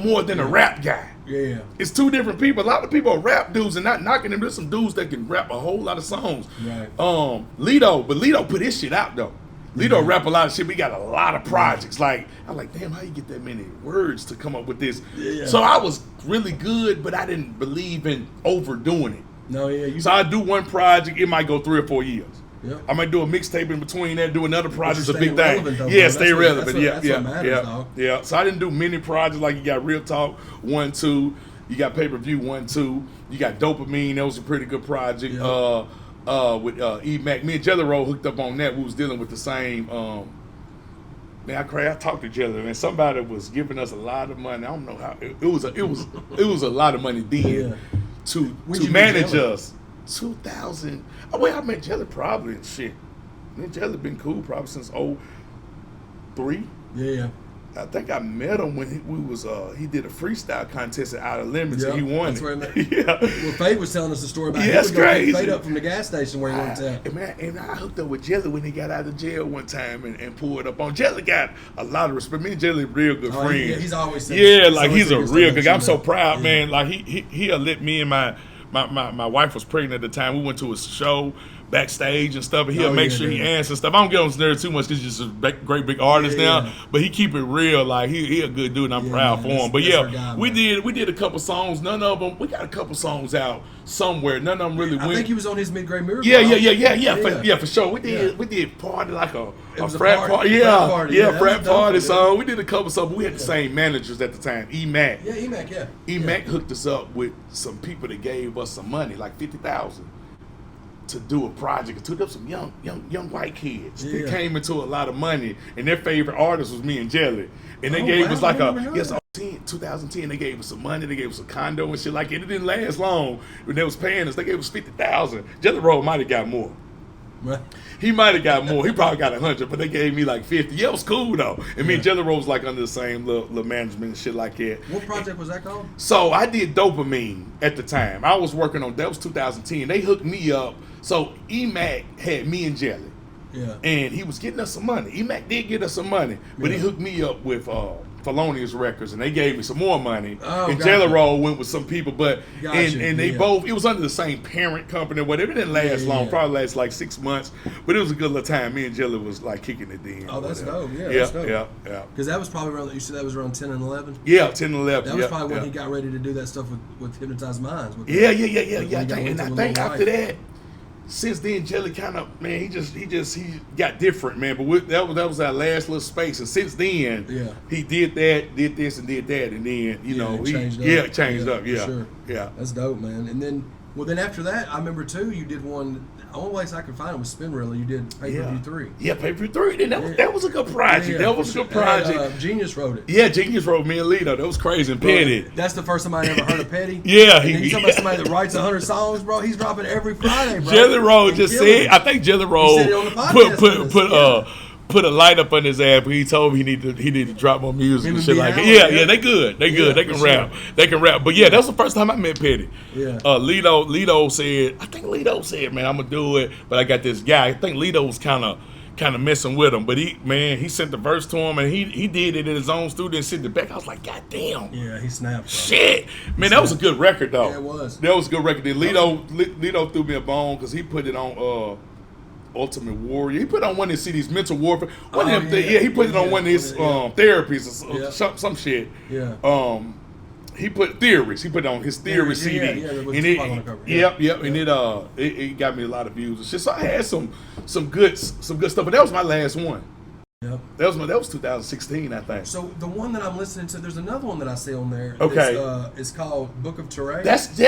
more than a rap guy. Yeah. It's 2 different people. A lot of people are rap dudes and not knocking them. There's some dudes that can rap a whole lot of songs. Right. Lito put his shit out though. Lito rap a lot of shit. We got a lot of projects. Like, I'm like, damn, how you get that many words to come up with this? Yeah. So I was really good, but I didn't believe in overdoing it. No, yeah. So I do one project, it might go 3 or 4 years. Yep. I might do a mixtape in between that, do another project. It's a big thing. Though, stay relevant. That's what matters, dog. Yeah. So I didn't do many projects. Like you got Real Talk 1, 2. You got Pay-Per-View 1, 2. You got Dopamine. That was a pretty good project. Yep. With E-Mac. Me and Jelly Roll hooked up on that. We was dealing with the same. Man, I talked to Jelly, man. Somebody was giving us a lot of money. I don't know how. It was a lot of money then to manage us. 2000. Well, I met Jelly probably and shit. Me and Jelly been cool probably since 03. Yeah. I think I met him when he did a freestyle contest at Outer Limits and he won it. Well, Fade was telling us the story about that's crazy. Fade up from the gas station where he went to. And I hooked up with Jelly when he got out of jail one time and pulled up on. Jelly got a lot of respect. Me and Jelly real good friends. He's always said he's a real good guy. I'm so proud, man. Like he'll let me and my wife was pregnant at the time. We went to a show backstage and stuff, and he'll make sure he answers stuff. I don't get on his nerves too much because he's just a great big artist now. But he keep it real. Like he a good dude, and I'm proud for him. But guy, we did a couple songs. None of them. We got a couple songs out somewhere. None of them really went. I think he was on his Mid-Grade Miracle. Yeah. For sure. We did party like a frat party. Frat party song. We did a couple songs. We had the same managers at the time. E-Mac. Yeah, E-Mac. Yeah. E-Mac hooked us up with some people that gave us some money, like $50,000. To do a project, took up some young white kids. They came into a lot of money, and their favorite artist was me and Jelly. And they gave us like 2010. They gave us some money. They gave us a condo and shit like it. It didn't last long when they was paying us. They gave us $50,000. Jelly Roll might have got more. What? He might have got more. He probably got 100, but they gave me like 50. Yeah, it was cool though. And me and Jelly Roll was like under the same little management and shit like that. What project was that called? So I did Dopamine at the time. I was working on that was 2010. They hooked me up. So E-Mac had me and Jelly. Yeah. And he was getting us some money. E-Mac did get us some money, but he hooked me up with Thelonious Records, and they gave me some more money. Oh, and gotcha. Jelly Roll went with some people, but Gotcha, and they yeah. both, it was under the same parent company or whatever. It didn't last long, yeah. probably last like 6 months, but it was a good little time. Me and Jelly was like kicking it then. Oh, that's whatever. dope. Yeah, Yeah, that's dope. yeah. Because that was probably around. You said that was around 10 and 11. Yeah, 10 and 11. That was yeah, probably when yeah. he got ready to do that stuff with Hypnotized Minds. With Yeah. when he I got think, and into I the think Little after Light. that, since then, Jelly kind of, man, he got different, man. But that was our last little space, and since then, Yeah. he did that, did this, and did that, and then it changed up. it changed up, for yeah, sure. yeah. That's dope, man. And then, then after that, I remember too. You did one. The only place I could find it was Spin Reel. You did Pay Per View 3. Yeah, Pay Per View 3. Then that was a good project. Yeah, That was a good project. Genius wrote it. Yeah, Genius wrote me and Lito. That was crazy. And Petty. That's the first time I ever heard of Petty. Yeah, And then you talking about somebody that writes 100 songs, bro. He's dropping every Friday, bro. Jelly Roll And just killing said, it. I think Jelly Roll said it on the podcast with us, put a light up on his ass, but he told me he need to drop more music Him and and shit B. like that. Howard, Yeah, yeah. they good. They good. Yeah, They can for rap. sure. They can rap. But yeah, that's the first time I met Petty. Yeah. Lito said, man, I'm gonna do it, but I got this guy. I think Lito was kind of messing with him, but he sent the verse to him, and he did it in his own studio and sent it back. I was like, God damn. Yeah, he snapped. Bro. Shit, man, that was a good record though. Yeah, it was. That was a good record. Then Lito threw me a bone because he put it on Ultimate Warrior. He put it on one of his CDs, Mental Warfare. One of them he put it on one of his therapies or some shit. Yeah. He put Theories. He put it on his Theory CD. with And Tupac on the cover. and it got me a lot of views and shit. So I had some good stuff, but that was my last one. Yep. That was 2016, I think. So the one that I'm listening to, there's another one that I see on there. Okay. It's called Book of Terrain. That's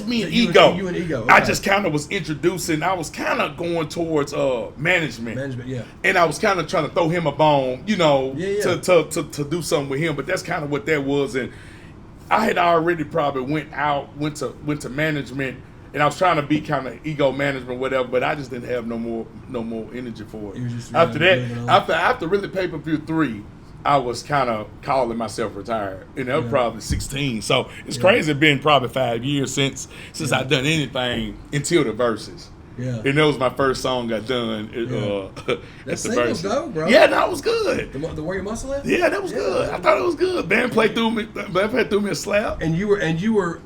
me and You Ego. you and Ego. I okay. just kind of was introducing. I was kind of going towards management. Management, yeah. And I was kind of trying to throw him a bone, Yeah. to do something with him. But that's kind of what that was. And I had already probably went to management, and I was trying to be kind of ego management, whatever. But I just didn't have no more energy for it. You were just After moving that, on. after really Pay Per View 3, I was kind of calling myself retired, and that was probably 16. So it's crazy. It's been probably 5 years since I've done anything until the verses. Yeah. And that was my first song I done. That At the single's verses. dope, bro. Yeah, that was good. The Where Your Muscle At? Yeah, that was good. I thought it was good. Band played through me a slap. And you were.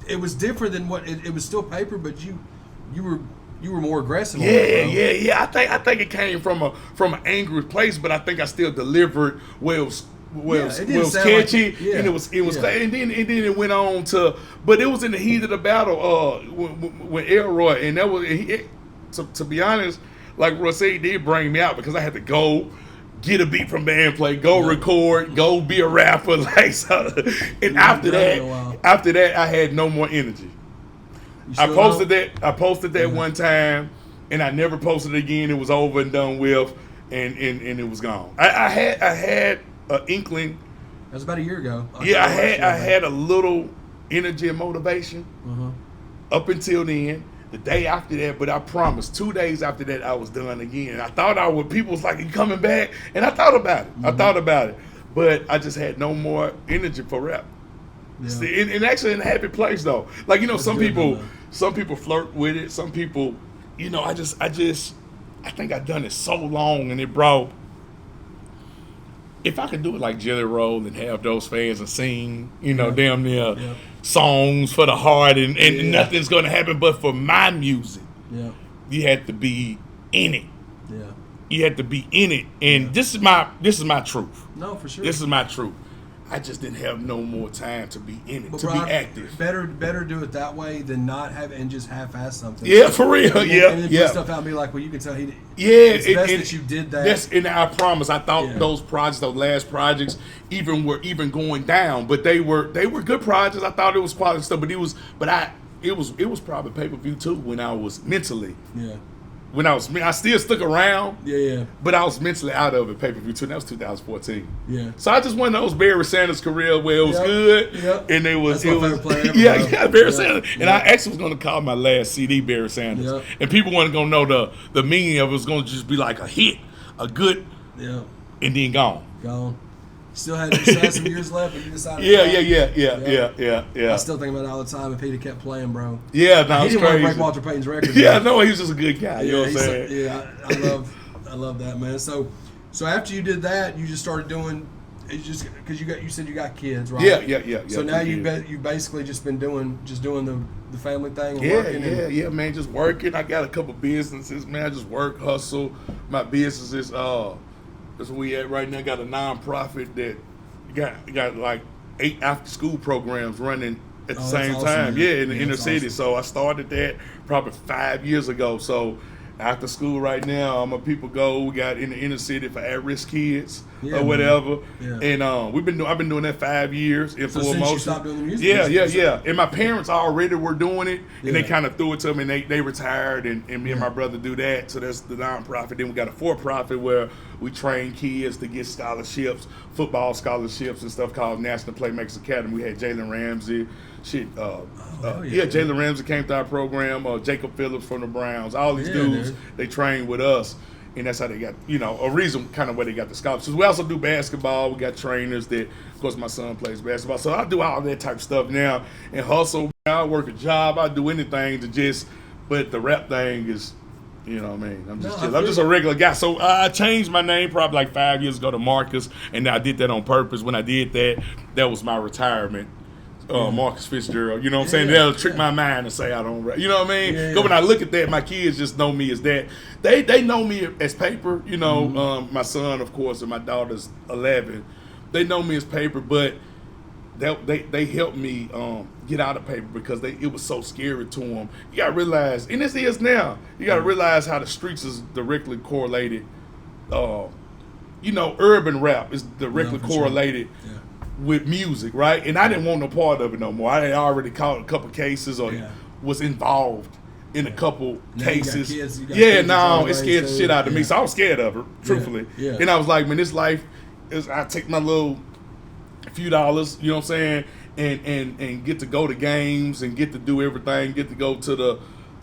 It was different than what it was. Still paper, but you were more aggressive. on it, bro. Yeah. I think it came from an angry place, but I think I still delivered well. it didn't It was sound catchy, like and it was yeah. and then it went on to, but it was in the heat of the battle when Elroy, and that was to be honest, like Roy said, he did bring me out because I had to go get a beat from band play, go record, go be a rapper, like so. And after that, I had no more energy. I posted that one time, and I never posted it again. It was over and done with, and it was gone. I had an inkling. That was about a year ago. I had a little energy and motivation up until then. The day after that, but I promised 2 days after that I was done again. I thought I would. People was like, "You coming back?" And I thought about it. But I just had no more energy for rap. Yeah. And actually in a happy place though. Like some good, people, man. some people flirt with it. Some people, I think I've done it so long, and it brought. If I could do it like Jelly Roll and have those fans and sing, damn near songs for the heart, and nothing's gonna happen. But for my music, you had to be in it. Yeah. You had to be in it, and this is my truth. No, for sure. This is my truth. I just didn't have no more time to be in it, But to Brian, be active. Better do it that way than not have and just half-ass something. Yeah, for real. And then put stuff out and be like, well, you can tell he. Yeah, it's best that you did that. And I promise, I thought those last projects, were going down, but they were good projects. I thought it was quality stuff, but it was probably Pay Per View 2 when I was mentally. Yeah. I still stuck around. Yeah. But I was mentally out of it. Pay Per View 2. That was 2014. Yeah. So I just went those Barry Sanders career where it was good, and it was That's my favorite player ever, bro. Barry Sanders. And I actually was going to call my last CD Barry Sanders, and people weren't going to know the meaning of it. Was going to just be like a hit, a good, and then gone. Still had some years left, but you decided. Yeah. I still think about it all the time. If he'd have kept playing, bro. Yeah, He it's didn't want to crazy. break Walter Payton's record. Yeah, no, he was just a good guy. You know what I'm saying? I love that, man. So after you did that, you just started doing. it's just because you said you got kids, right? Yeah. So now you you've basically just been doing the family thing. And Yeah, working yeah, man. Just working. I got a couple businesses, man. I just work, hustle. My business is that's where we at right now. Got a nonprofit that got like 8 after school programs running at the same awesome, time. man. Yeah, in the Yeah, inner that's city. awesome. So I started that probably 5 years ago. So after school right now, my people go. We got in the inner city for at-risk kids or whatever. Yeah. And I've been doing that 5 years in So full since motion. you stopped doing the music, Yeah. And my parents already were doing it, and they Yeah. kind of threw it to me, and they retired, and me and my brother do that. So that's the nonprofit. Then we got a for-profit where we train kids to get scholarships, football scholarships and stuff called National Playmakers Academy. We had Jalen Ramsey. Jalen Ramsey came to our program. Jacob Phillips from the Browns. All these dudes, they train with us, and that's how they got, a reason kind of where they got the scholarships. We also do basketball. We got trainers that, of course, my son plays basketball. So I do all that type of stuff now and hustle. I work a job. I do anything but the rap thing is, you know what I mean? I'm just a regular guy. So I changed my name probably like 5 years ago to Marcus, and I did that on purpose. When I did that, that was my retirement. Marcus Fitzgerald, you know what I'm saying? That'll trick my mind to say I don't rap. You know what I mean? Because when I look at that, my kids just know me as that. They know me as Paper, my son, of course, and my daughter's 11. They know me as Paper, but they helped me get out of Paper because it was so scary to them. You got to realize, and this is now, you got to realize how the streets is directly correlated. Urban rap is directly correlated. Sure. With music, right? And I didn't want no part of it no more. I had already caught a couple cases or was involved in a couple cases. It scared the shit out of me. So I was scared of it, truthfully. Yeah. And I was like, man, this life I take my little few dollars, you know what I'm saying, and get to go to games and get to do everything, get to go to the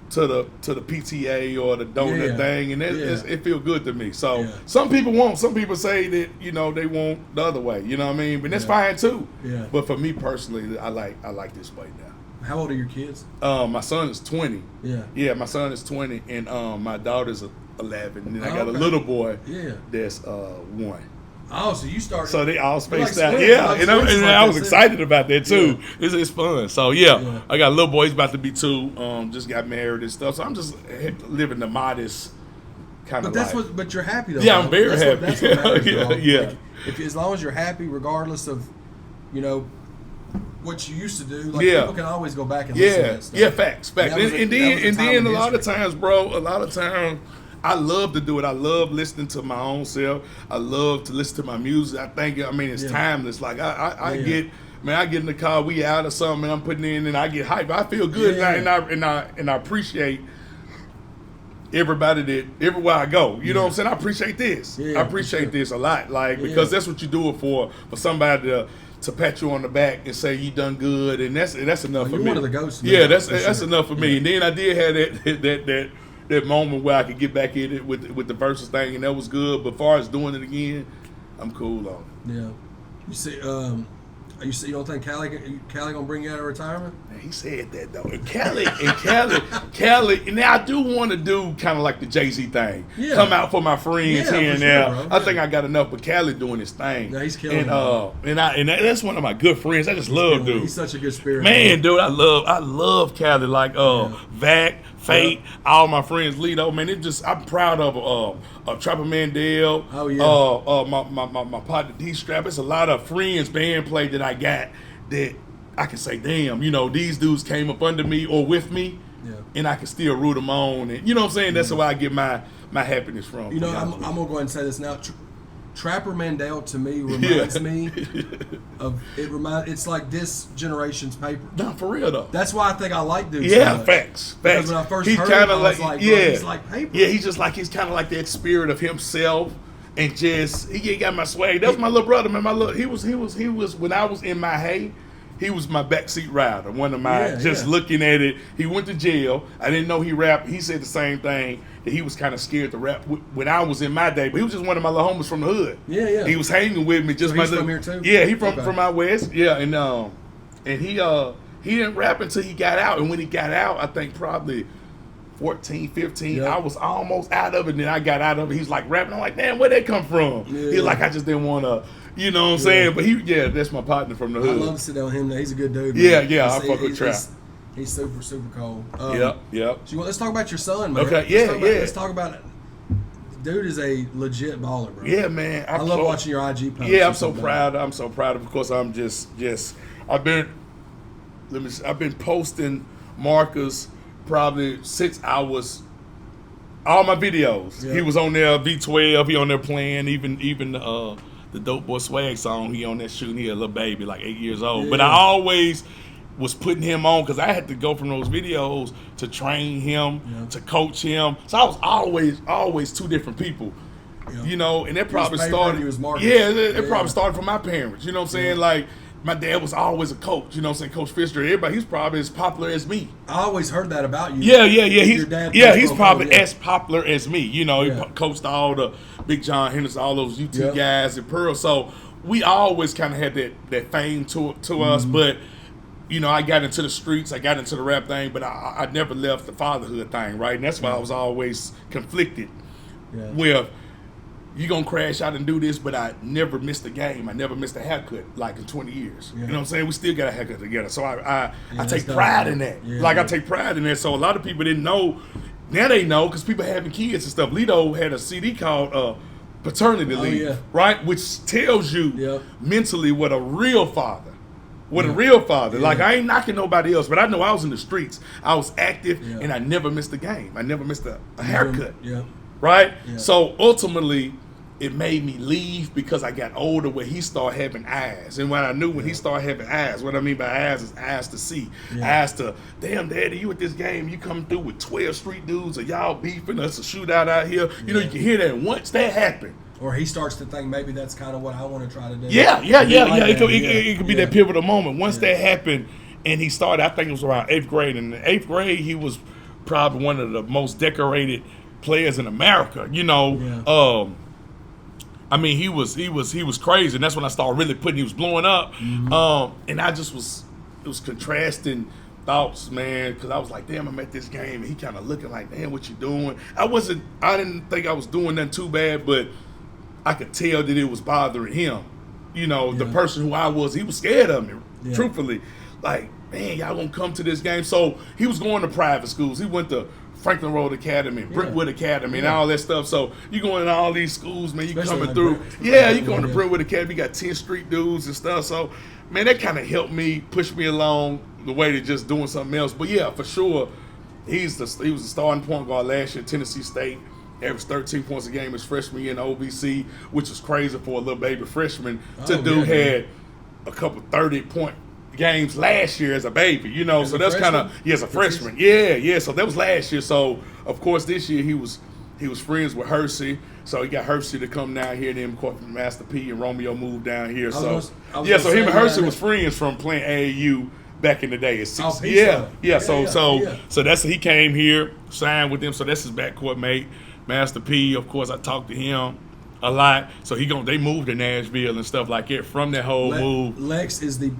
PTA or the donut thing, and it feels good to me. So some people won't. Some people say that they want the other way. You know what I mean? But that's fine too. Yeah. But for me personally, I like this way now. How old are your kids? My son is 20. Yeah. Yeah, my son is 20, and my daughter's 11, and then I got a little boy. That's 1. Oh, so you started. So they all spaced out. Twins, And I was excited about that too. Yeah. It's fun. So I got a little boy. He's about to be 2. Just got married and stuff. So I'm just living the modest kind of life. But you're happy though. Yeah, I'm very happy. That's what matters, yeah. Like, as long as you're happy, regardless of, what you used to do. Like people can always go back and listen to that stuff. Yeah, facts. And then a lot of times, I love to do it. I love listening to my own self. I love to listen to my music. I think, it's timeless. Like I get in the car, we out or something, and I'm putting in, and I get hyped. I feel good, and I appreciate everybody everywhere I go. You know what I'm saying? I appreciate this. I appreciate this a lot, because that's what you do it for somebody to pat you on the back and say you done good, and that's enough for me. You're one of the ghosts. Yeah, that's enough for me. And then I did have that moment where I could get back in it with the versus thing, and that was good. But as far as doing it again, I'm cool on it. Yeah. You see, you don't think Cali gonna bring you out of retirement? Man, he said that though. And Cali, and now I do want to do kind of like the Jay-Z thing. Yeah. Come out for my friends here and there. Sure, I think I got enough, but Cali doing his thing. Yeah, he's killing it. And that's one of my good friends. I just love dude. He's such a good spirit. Man, dude, I love Cali. Like Vac, Fate, all my friends, Lito, man, I'm proud of Trapper Mandel. Oh yeah. My partner D-Strap. It's a lot of friends, band play that I got that I can say, damn, these dudes came up under me or with me, and I can still root them on, and you know what I'm saying. That's where I get my happiness from. I'm gonna go ahead and say this now. Trapper Mandel to me reminds me of it's like this generation's Paper. No, for real though. That's why I think I like dudes. Yeah, so much. Facts. Because when I first heard him, I was like, he's like Paper. Yeah, he's kind of like that spirit of himself, and just he got my swag. That was my little brother, man. He was when I was in my hay. He was my backseat rider. One of my looking at it. He went to jail. I didn't know he rapped. He said the same thing, that he was kind of scared to rap when I was in my day. But he was just one of my little homies from the hood. Yeah. He was hanging with me. Just so he's from here too. Yeah, he from out west. Yeah, and he didn't rap until he got out. And when he got out, I think probably 14, 15. Yep. I was almost out of it, and then I got out of it. He's like rapping. I'm like, damn, where'd that come from? Yeah. He's like, I just didn't want to, you know what I'm saying? But that's my partner from the I hood. love to sit down with him. He's a good dude. Yeah, man. yeah, I fuck with Trap. He's super, super cool. Yep. So let's talk about your son, man. Okay, Let's talk about it. Dude is a legit baller, bro. Yeah, man. I love watching your IG posts. Yeah, I'm so proud. I'm so proud. Of course, I'm just. I've been posting Marcus probably 6 hours. All my videos. Yeah. He was on there. V12. He on there playing. Even the Doughboy swag song. He on there shooting. He a little baby, like 8 years old. Yeah. But I always was putting him on because I had to go from those videos to train him, to coach him. So I was always two different people. Yeah. You know, and that probably paper, started. he was Marcus. It probably started from my parents. You know what I'm saying? Like, my dad was always a coach. You know what I'm saying? Coach Fisher. Everybody, he's probably as popular as me. I always heard that about you. Yeah. Your dad He's probably as popular as me. You know, he coached all the Big John Henderson, all those UT guys at Pearl. So we always kind of had that fame to us. But, you know, I got into the streets. I got into the rap thing. But I never left the fatherhood thing, right? And that's why I was always conflicted with, you gonna crash out and do this, but I never missed a game. I never missed a haircut like in 20 years. You know what I'm saying? We still got a haircut together. So I take pride in that. I take pride in that. So a lot of people didn't know. Now they know because people having kids and stuff. Lito had a CD called Paternity Leave, right? Which tells you mentally what a real father. Like, I ain't knocking nobody else, but I know I was in the streets. I was active, and I never missed a game. I never missed a haircut. Right? Yeah. So ultimately, it made me leave because I got older where he started having eyes. And when I knew when he started having eyes, what I mean by eyes is eyes to see. Eyes to, damn, daddy, you at this game, you coming through with 12 street dudes, or y'all beefing, us a shootout out here. You know, you can hear that. And once that happened, or he starts to think maybe that's kind of what I want to try to do. It could be that pivotal moment. Once that happened, and he started, I think it was around 8th grade. And in the 8th grade, he was probably one of the most decorated players in America. You know, I mean, he was crazy, and that's when I started really putting. He was blowing up, and I just it was contrasting thoughts, man, because I was like, damn, I'm at this game, and he kind of looking like, damn, what you doing? I didn't think I was doing nothing too bad, but I could tell that it was bothering him. You know, the person who I was, he was scared of me, truthfully. Like, man, y'all gonna come to this game? So he was going to private schools. He went to Franklin Road Academy, Brentwood Academy, and all that stuff. So you going to all these schools, man, you coming through. You going to Brentwood Academy, you got 10 street dudes and stuff. So, man, that kind of helped me, push me along the way to just doing something else. But yeah, for sure, he was the starting point guard last year at Tennessee State. Averaged 13 points a game his freshman year in the OVC, which was crazy for a little baby freshman. Had a couple 30-point games last year as a baby, you know. So that's kind of as a freshman. So that was last year. So of course this year he was friends with Hersey. So he got Hersey to come down here, and then of course Master P and Romeo moved down here. So him and Hersey was friends from playing AAU back in the day. So that's he came here, signed with them. So that's his backcourt mate, Master P. Of course I talked to him a lot. So they moved to Nashville and stuff like that from that whole move. Lex is the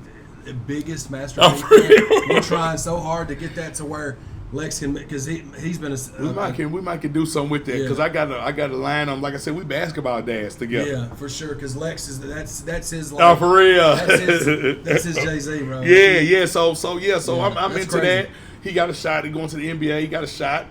biggest master. We're trying so hard to get that to where Lex can, because he's been we might can do something with that, because I got to line them. Like I said, we basketball dads together. Yeah, for sure. Because Lex is that's his. Like, oh, for real. That's his Jay-Z, bro. So I'm into crazy. That. He got a shot at going to the NBA. He got a shot,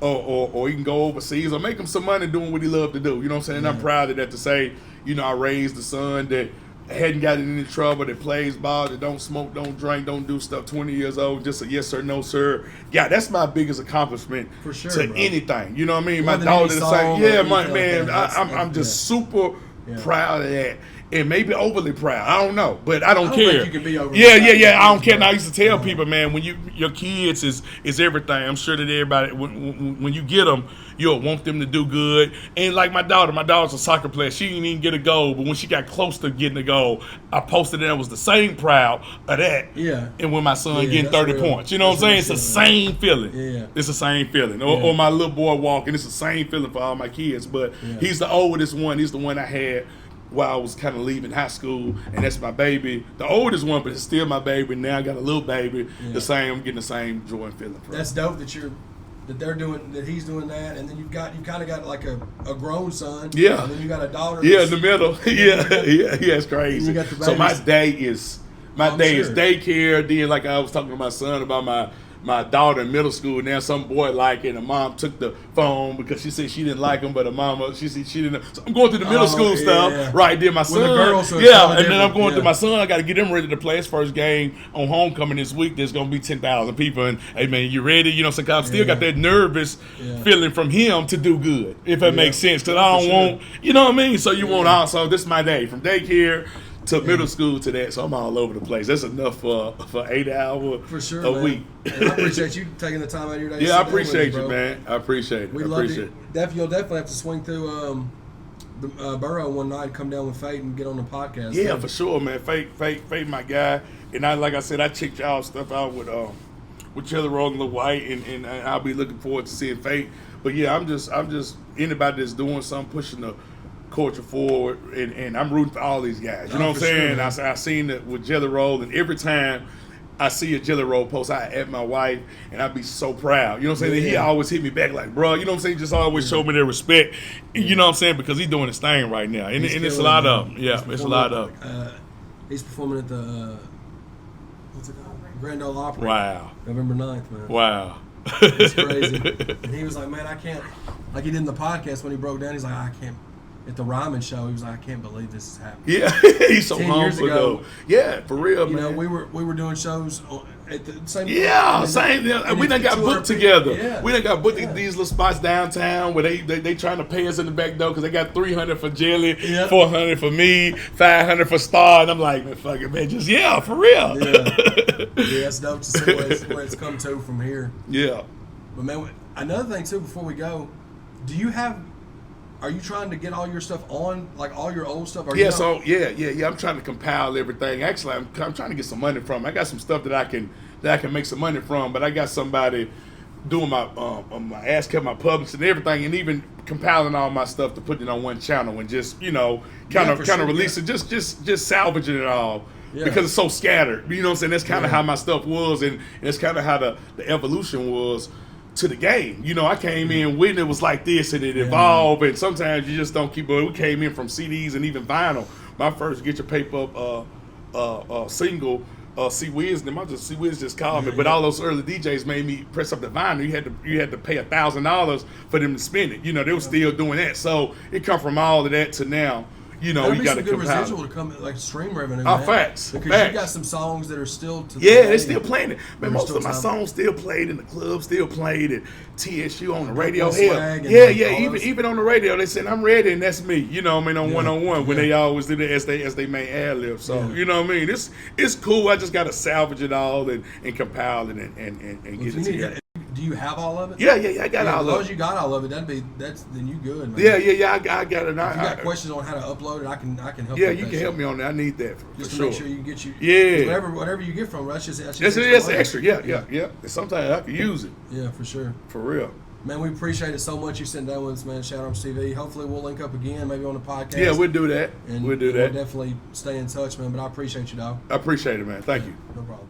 or he can go overseas or make him some money doing what he loved to do. You know what I'm saying? And I'm proud of that, to say, you know, I raised a son that hadn't gotten in any trouble, that plays ball, that don't smoke, don't drink, don't do stuff, 20 years old, just a yes sir, no sir. Yeah, that's my biggest accomplishment for sure, to bro. Anything. You know what I mean? My daughter is saying, man, I'm just super proud of that. And maybe overly proud. I don't know, but I don't care. Think you can be overly proud. I don't care. And I used to tell people, man, when your kids is everything. I'm sure that everybody, when you get them, you'll want them to do good. And like my daughter's a soccer player. She didn't even get a goal, but when she got close to getting a goal, I posted it and I was the same proud of that. Yeah. And when my son getting 30 points, you know what I'm saying? It's the same feeling. Yeah. It's the same feeling. Or my little boy walking, it's the same feeling for all my kids. But he's the oldest one. He's the one I had while I was kind of leaving high school, and that's my baby, the oldest one, but it's still my baby. Now I got a little baby, I'm getting the same joy and feeling from. That's dope that you're that they're doing, that he's doing that, and then you kind of got like a grown son. Yeah. And then you got a daughter. Yeah, in the middle. Yeah, it's crazy. You got the So my babies. day is daycare. Then like I was talking to my son about my daughter in middle school. Now some boy like it, and the mom took the phone because she said she didn't like him, but the mama she said she didn't. So I'm going through the middle school stuff, right? Then my son, the girls, so and then I'm going through my son. I got to get him ready to play his first game on homecoming this week. There's gonna be 10,000 people, and hey man, you ready? You know, so I still got that nervous feeling from him to do good, if that makes sense. Because I don't want, you know what I mean. So you want also this is my day from daycare to middle school to that, so I'm all over the place. That's enough for 8 hours For sure, a man. week. And I appreciate you taking the time out of your day. to Yeah, I sit down with appreciate us, you, bro. man. I appreciate it. We I love appreciate it. it. You'll definitely have to swing through the borough one night, come down with Fate and get on the podcast. Yeah, man. for sure, man. Fate, my guy. And like I said, I checked y'all stuff out with Jelly Roll and Lil White, and I'll be looking forward to seeing Fate. But yeah, I'm just anybody that's doing something, pushing the culture forward, and I'm rooting for all these guys. You know what I'm saying? Sure, I seen it with Jelly Roll, and every time I see a Jelly Roll post, I at my wife, and I'd be so proud. You know what I'm saying? Yeah. He always hit me back like, bro, you know what I'm saying? Just always show me their respect. You know what I'm saying? Because he's doing his thing right now, and it's a lot of them. Yeah, it's a lot of them. He's performing at the what's it called? Grand Ole Opry. Wow. November 9th, man. Wow. It's crazy. And he was like, man, I can't. Like he did in the podcast when he broke down. He's like, I can't. At the Ryman show, he was like, I can't believe this is happening. Yeah, he's so 10 years humble ago, though. Yeah, for real, You man. know, we were doing shows at the same. Yeah, same. and We done got 200 booked together. Yeah. We done got booked at these little spots downtown where they trying to pay us in the back door because they got $300 for Jelly, Yeah. $400 for me, $500 for Star, and I'm like, man, fuck it, man, just for real. Yeah, it's dope to see where it's come to from here. Yeah. But man, another thing too, before we go, are you trying to get all your stuff on, like all your old stuff? Yeah, so yeah. I'm trying to compile everything. Actually, I'm trying to get some money from. I got some stuff that I can make some money from, but I got somebody doing my ASCAP, my publishing and everything, and even compiling all my stuff to put it on one channel and just kind of release it, just salvaging it all. Yeah. Because it's so scattered. You know what I'm saying? That's kind of how my stuff was, and it's kind of how the evolution was to the game. You know, I came in when it was like this, and it evolved, and sometimes you just don't keep it. We came in from CDs and even vinyl. My first Get Your Paper Up single, C-Wiz, C-Wiz just called me, but all those early DJs made me press up the vinyl. You had to pay $1,000 for them to spin it. You know, they were still doing that. So it come from all of that to now. You know, you got to good compile. residual to come, like stream revenue. Oh, man. facts. Because Facts. you got some songs that are still to They're still playing it. Man, most still of my time. songs still played in the club, still played at TSU on the radio. Swag and Yeah, like all those. even on the radio, they said I'm ready, and that's me. You know what I mean? On one-on-one when they always did it as they made ad lib. So you know what I mean? It's cool. I just got to salvage it all and compile it and get it together. Do you have all of it? Yeah, I got all As long of as it. you got all of it, then you good, man. Yeah, I got it. If you got questions on how to upload it, I can help. Yeah, with you that can help shit. me on that. I need that for Just to sure. make sure you can get you. Yeah. Whatever you get from it, that's just It's money. extra. Yeah. Sometimes I can use it Yeah, for sure. for real. Man, we appreciate it so much you sitting down with us, man. Shout Arms TV. Hopefully we'll link up again, maybe on the podcast. Yeah, we'll do that. And We'll do We'll that. definitely stay in touch, man. But I appreciate you, dog. I appreciate it, man. Thank you. No problem.